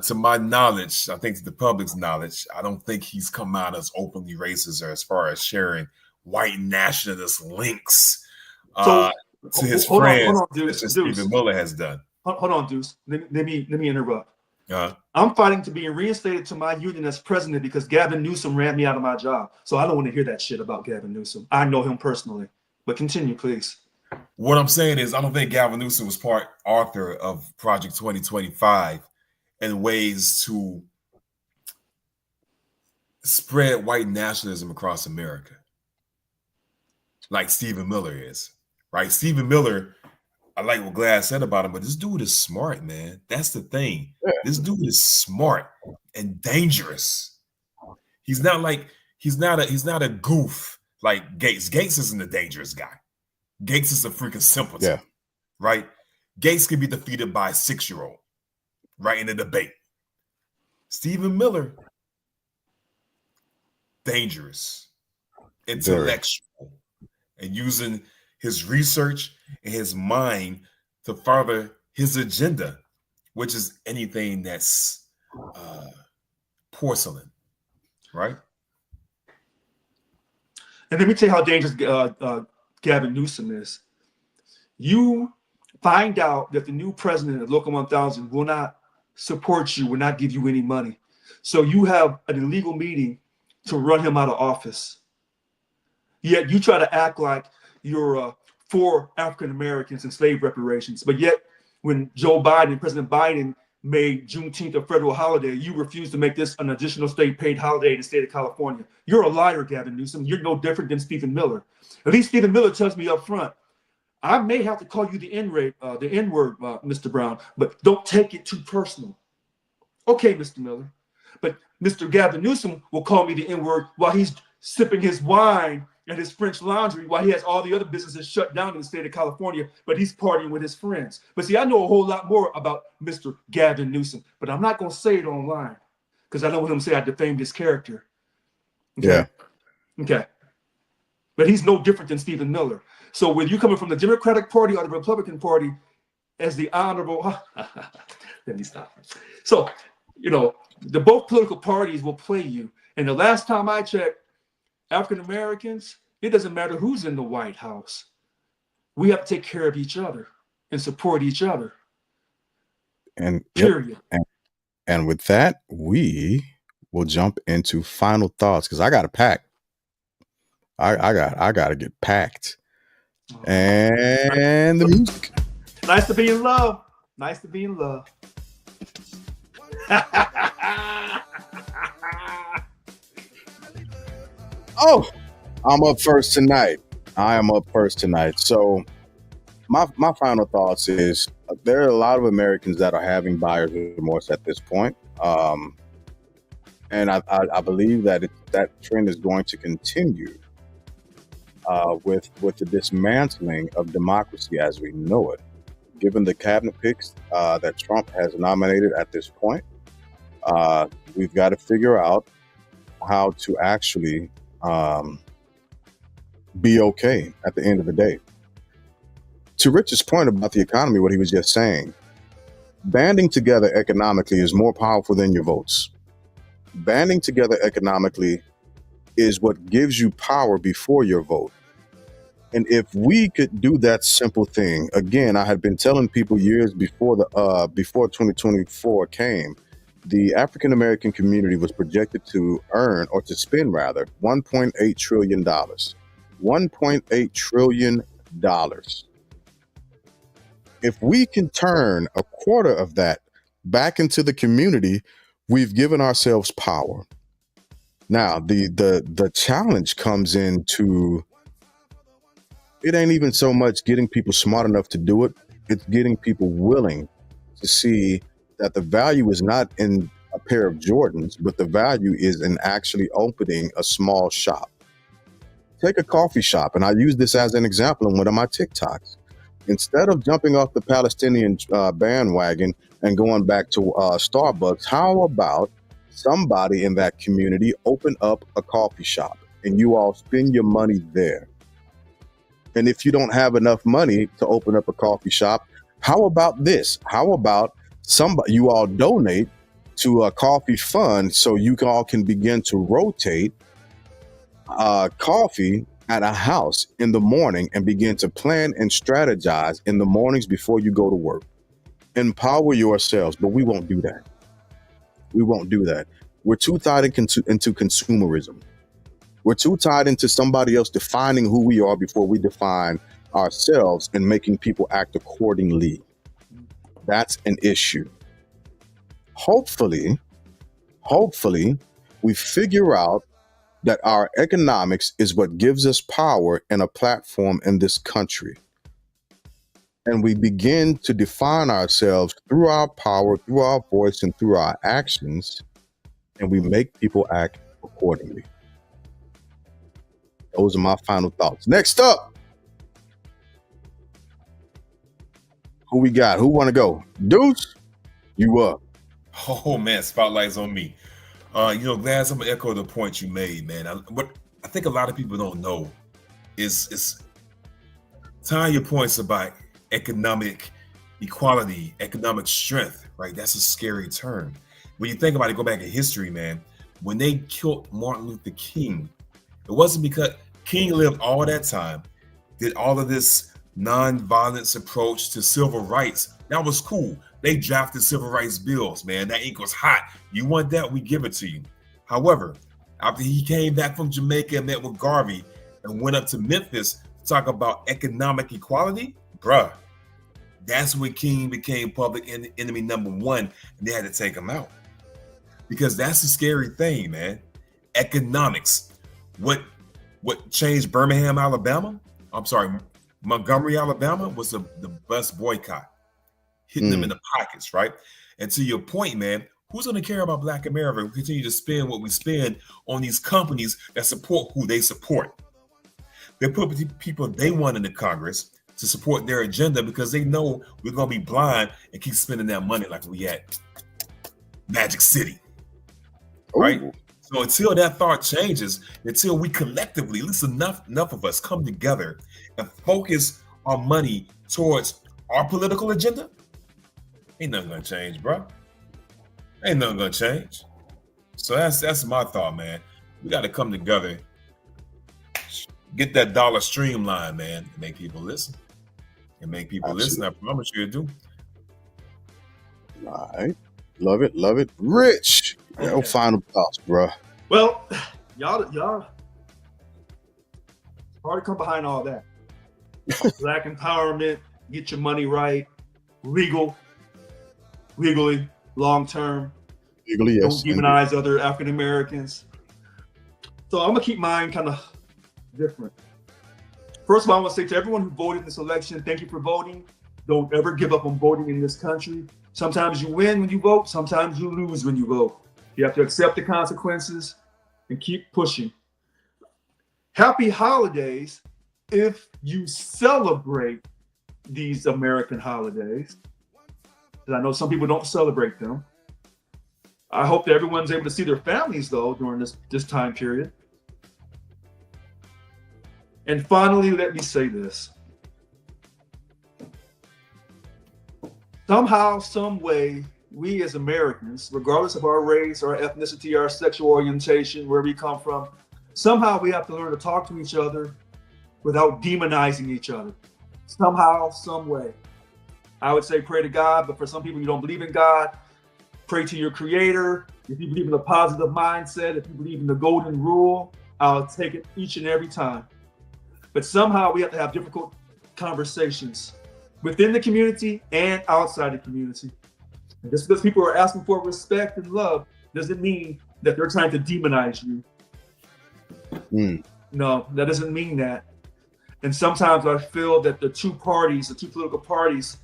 to my knowledge, I think to the public's knowledge, I don't think he's come out as openly racist or as far as sharing white nationalist links to his friends, as Stephen Miller has done. Hold on, Deuce. Let me interrupt. I'm fighting to be reinstated to my union as president because Gavin Newsom ran me out of my job. So I don't want to hear that shit about Gavin Newsom. I know him personally. But continue, please. What I'm saying is, I don't think Gavin Newsom was part author of Project 2025 and ways to spread white nationalism across America, like Stephen Miller is, right? Stephen Miller, I like what Glass said about him, but this dude is smart, man. That's the thing. Yeah. This dude is smart and dangerous. He's not a goof like Gates. Gates isn't a dangerous guy. Gates is a freaking simpleton, Yeah. right? Gates can be defeated by a 6-year-old, right, in a debate. Stephen Miller, dangerous, intellectual, and using his research and his mind to further his agenda, which is anything that's porcelain, right? And let me tell you how dangerous Gavin Newsom is. You find out that the new president of Local 1000 will not support you, will not give you any money. So you have an illegal meeting to run him out of office. Yet you try to act like you're for African Americans and slave reparations. But yet when Joe Biden, President Biden, made Juneteenth a federal holiday, you refuse to make this an additional state paid holiday in the state of California. You're a liar, Gavin Newsom. You're no different than Stephen Miller. At least Stephen Miller tells me up front, I may have to call you the N-word, Mr. Brown, but don't take it too personal. Okay, Mr. Miller. But Mr. Gavin Newsom will call me the N-word while he's sipping his wine and his French Laundry while he has all the other businesses shut down in the state of California, but he's partying with his friends. But see, I know a whole lot more about Mr. Gavin Newsom, but I'm not going to say it online because I don't want him to say I defamed his character. Okay? Yeah. Okay. But he's no different than Stephen Miller. So whether you're coming from the Democratic Party or the Republican Party as the honorable, let me stop. So, the both political parties will play you. And the last time I checked, African Americans, it doesn't matter who's in the White House. We have to take care of each other and support each other. And period. And with that, we will jump into final thoughts because I got to pack. I got to get packed. And the music. Nice to be in love. Nice to be in love. Oh, I'm up first tonight. I am up first tonight. So my final thoughts is there are a lot of Americans that are having buyer's remorse at this point. And I believe that that trend is going to continue with the dismantling of democracy as we know it. Given the cabinet picks that Trump has nominated at this point, we've got to figure out how to actually be okay at the end of the day. To Rich's point about the economy, what he was just saying, banding together economically is more powerful than your votes. Banding together economically is what gives you power before your vote. And if we could do that simple thing, again, I had been telling people years before before 2024 came, the African American community was projected to earn, or to spend rather, $1.8 trillion. $1.8 trillion. If we can turn a quarter of that back into the community, we've given ourselves power. Now, the challenge comes into, it ain't even so much getting people smart enough to do it. It's getting people willing to see that the value is not in a pair of Jordans, but the value is in actually opening a small shop. Take a coffee shop, and I use this as an example in one of my TikToks. Instead of jumping off the Palestinian bandwagon and going back to Starbucks, how about somebody in that community open up a coffee shop and you all spend your money there? And if you don't have enough money to open up a coffee shop, how about this? How about you all donate to a coffee fund so you all can begin to rotate coffee at a house in the morning and begin to plan and strategize in the mornings before you go to work. Empower yourselves, but we won't do that. We won't do that. We're too tied into consumerism. We're too tied into somebody else defining who we are before we define ourselves and making people act accordingly. That's an issue. Hopefully, we figure out that our economics is what gives us power and a platform in this country. And we begin to define ourselves through our power, through our voice, and through our actions, and we make people act accordingly. Those are my final thoughts. Next up, who we got? Who want to go? Deuce, you up. Oh man, spotlight's on me. Glass, I'm gonna echo the point you made, man. What I think a lot of people don't know is tying your points about economic equality, economic strength, right? That's a scary term. When you think about it, go back in history, man. When they killed Martin Luther King, it wasn't because King lived all that time, did all of this non-violence approach to civil rights. That was cool. They drafted civil rights bills, man. That ink was hot. You want that? We give it to you. However, after he came back from Jamaica and met with Garvey and went up to Memphis to talk about economic equality, bruh, that's when King became public enemy number one, and they had to take him out. Because that's the scary thing, man. Economics. What changed Birmingham, Alabama? I'm sorry, Montgomery, Alabama was the bus boycott, hitting them in the pockets, right? And to your point, man, who's going to care about Black America? We continue to spend what we spend on these companies that support who they support. They put people they want in the Congress to support their agenda because they know we're going to be blind and keep spending that money like we at Magic City, right? Ooh. So until that thought changes, until we collectively, at least enough of us come together and focus our money towards our political agenda, ain't nothing gonna change, bro. Ain't nothing gonna change. So that's my thought, man. We got to come together, get that dollar streamline, man, and make people listen. And make people Absolutely. listen. I promise you to do. All right. Love it. Rich, your final thoughts, bro. Well, y'all, it's hard to come behind all that. Black empowerment, get your money right, legally, long term. Legally, yes. Don't demonize other African Americans. So I'm gonna keep mine kind of different. First of all, I want to say to everyone who voted in this election, thank you for voting. Don't ever give up on voting in this country. Sometimes you win when you vote, sometimes you lose when you vote. You have to accept the consequences and keep pushing. Happy holidays if you celebrate these American holidays. Because I know some people don't celebrate them. I hope that everyone's able to see their families, though, during this time period. And finally, let me say this. Somehow, some way, we as Americans, regardless of our race, our ethnicity, our sexual orientation, where we come from, somehow we have to learn to talk to each other without demonizing each other. Somehow, some way. I would say pray to God, but for some people you don't believe in God, pray to your creator. If you believe in a positive mindset, if you believe in the golden rule, I'll take it each and every time. But somehow we have to have difficult conversations within the community and outside the community. And just because people are asking for respect and love doesn't mean that they're trying to demonize you. No, that doesn't mean that. And sometimes I feel that the two political parties,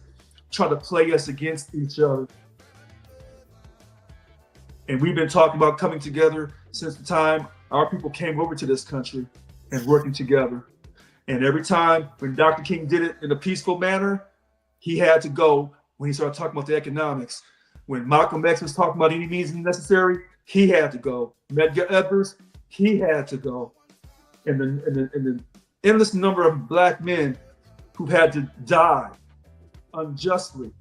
try to play us against each other. And we've been talking about coming together since the time our people came over to this country and working together. And every time when Dr. King did it in a peaceful manner, he had to go when he started talking about the economics. When Malcolm X was talking about any means necessary, he had to go. Medgar Evers, he had to go. And the endless number of Black men who had to die unjustly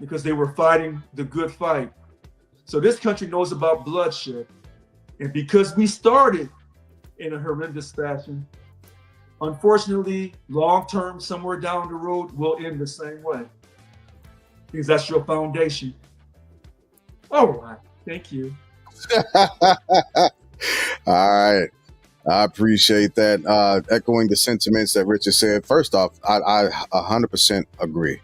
because they were fighting the good fight. So this country knows about bloodshed. And because we started in a horrendous fashion, unfortunately, long-term, somewhere down the road, we'll end the same way. Because that's your foundation. All right. Thank you. All right. I appreciate that. Echoing the sentiments that Richard said. First off, I 100% agree.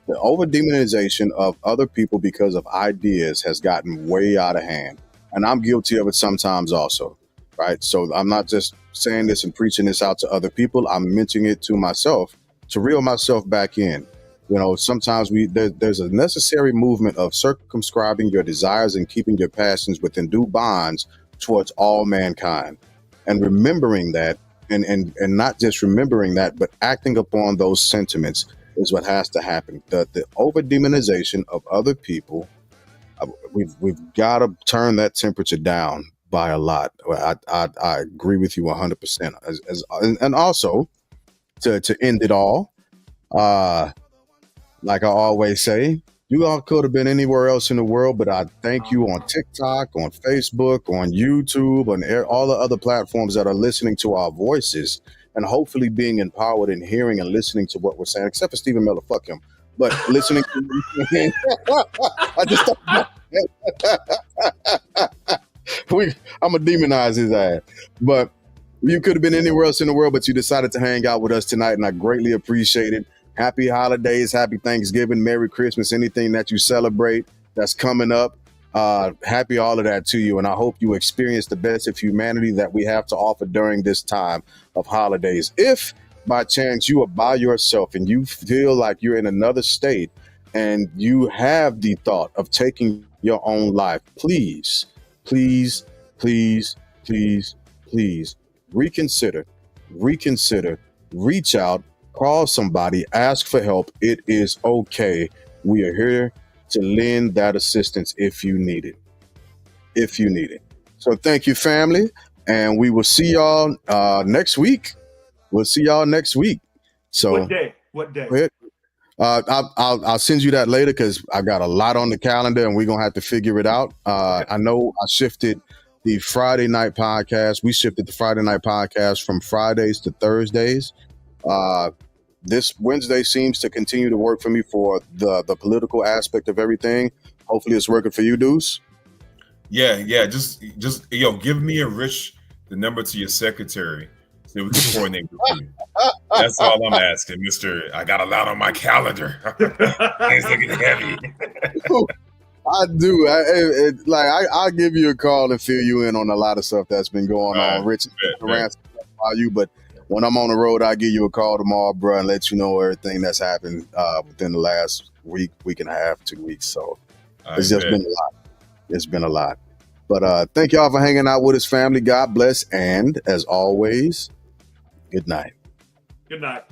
The over demonization of other people because of ideas has gotten way out of hand. And I'm guilty of it sometimes also, right? So I'm not just saying this and preaching this out to other people. I'm mentioning it to myself to reel myself back in. You know, sometimes there's a necessary movement of circumscribing your desires and keeping your passions within due bonds towards all mankind. And remembering that, and not just remembering that, but acting upon those sentiments is what has to happen. The over demonization of other people, we've got to turn that temperature down by a lot. I agree with you 100%. And also to end it all, like I always say, you all could have been anywhere else in the world, but I thank you on TikTok, on Facebook, on YouTube, on all the other platforms that are listening to our voices and hopefully being empowered and hearing and listening to what we're saying, except for Stephen Miller, fuck him. But listening to I just I'm gonna demonize his ass. But you could have been anywhere else in the world, but you decided to hang out with us tonight, and I greatly appreciate it. Happy holidays, happy Thanksgiving, Merry Christmas, anything that you celebrate that's coming up. Happy all of that to you. And I hope you experience the best of humanity that we have to offer during this time of holidays. If by chance you are by yourself and you feel like you're in another state and you have the thought of taking your own life, please, please, please, please, please reconsider, reach out, call somebody, ask for help. It is okay. We are here to lend that assistance if you need it. So thank you, family. And we will see y'all next week. So What day? go ahead. I'll send you that later because I got a lot on the calendar and we're going to have to figure it out. I know I shifted the Friday night podcast. We shifted the Friday night podcast from Fridays to Thursdays. This Wednesday seems to continue to work for me for the political aspect of everything. Hopefully it's working for you, Deuce. Yeah. Just give me and Rich the number to your secretary so we can coordinate with you. That's all I'm asking, Mister. I got a lot on my calendar. Things looking heavy. I do. I'll give you a call and fill you in on a lot of stuff that's been going on. Rich, you, but when I'm on the road, I'll give you a call tomorrow, bro, and let you know everything that's happened within the last week and a half, 2 weeks. So it's just been a lot. It's been a lot. But thank y'all for hanging out with us, family. God bless. And as always, good night. Good night.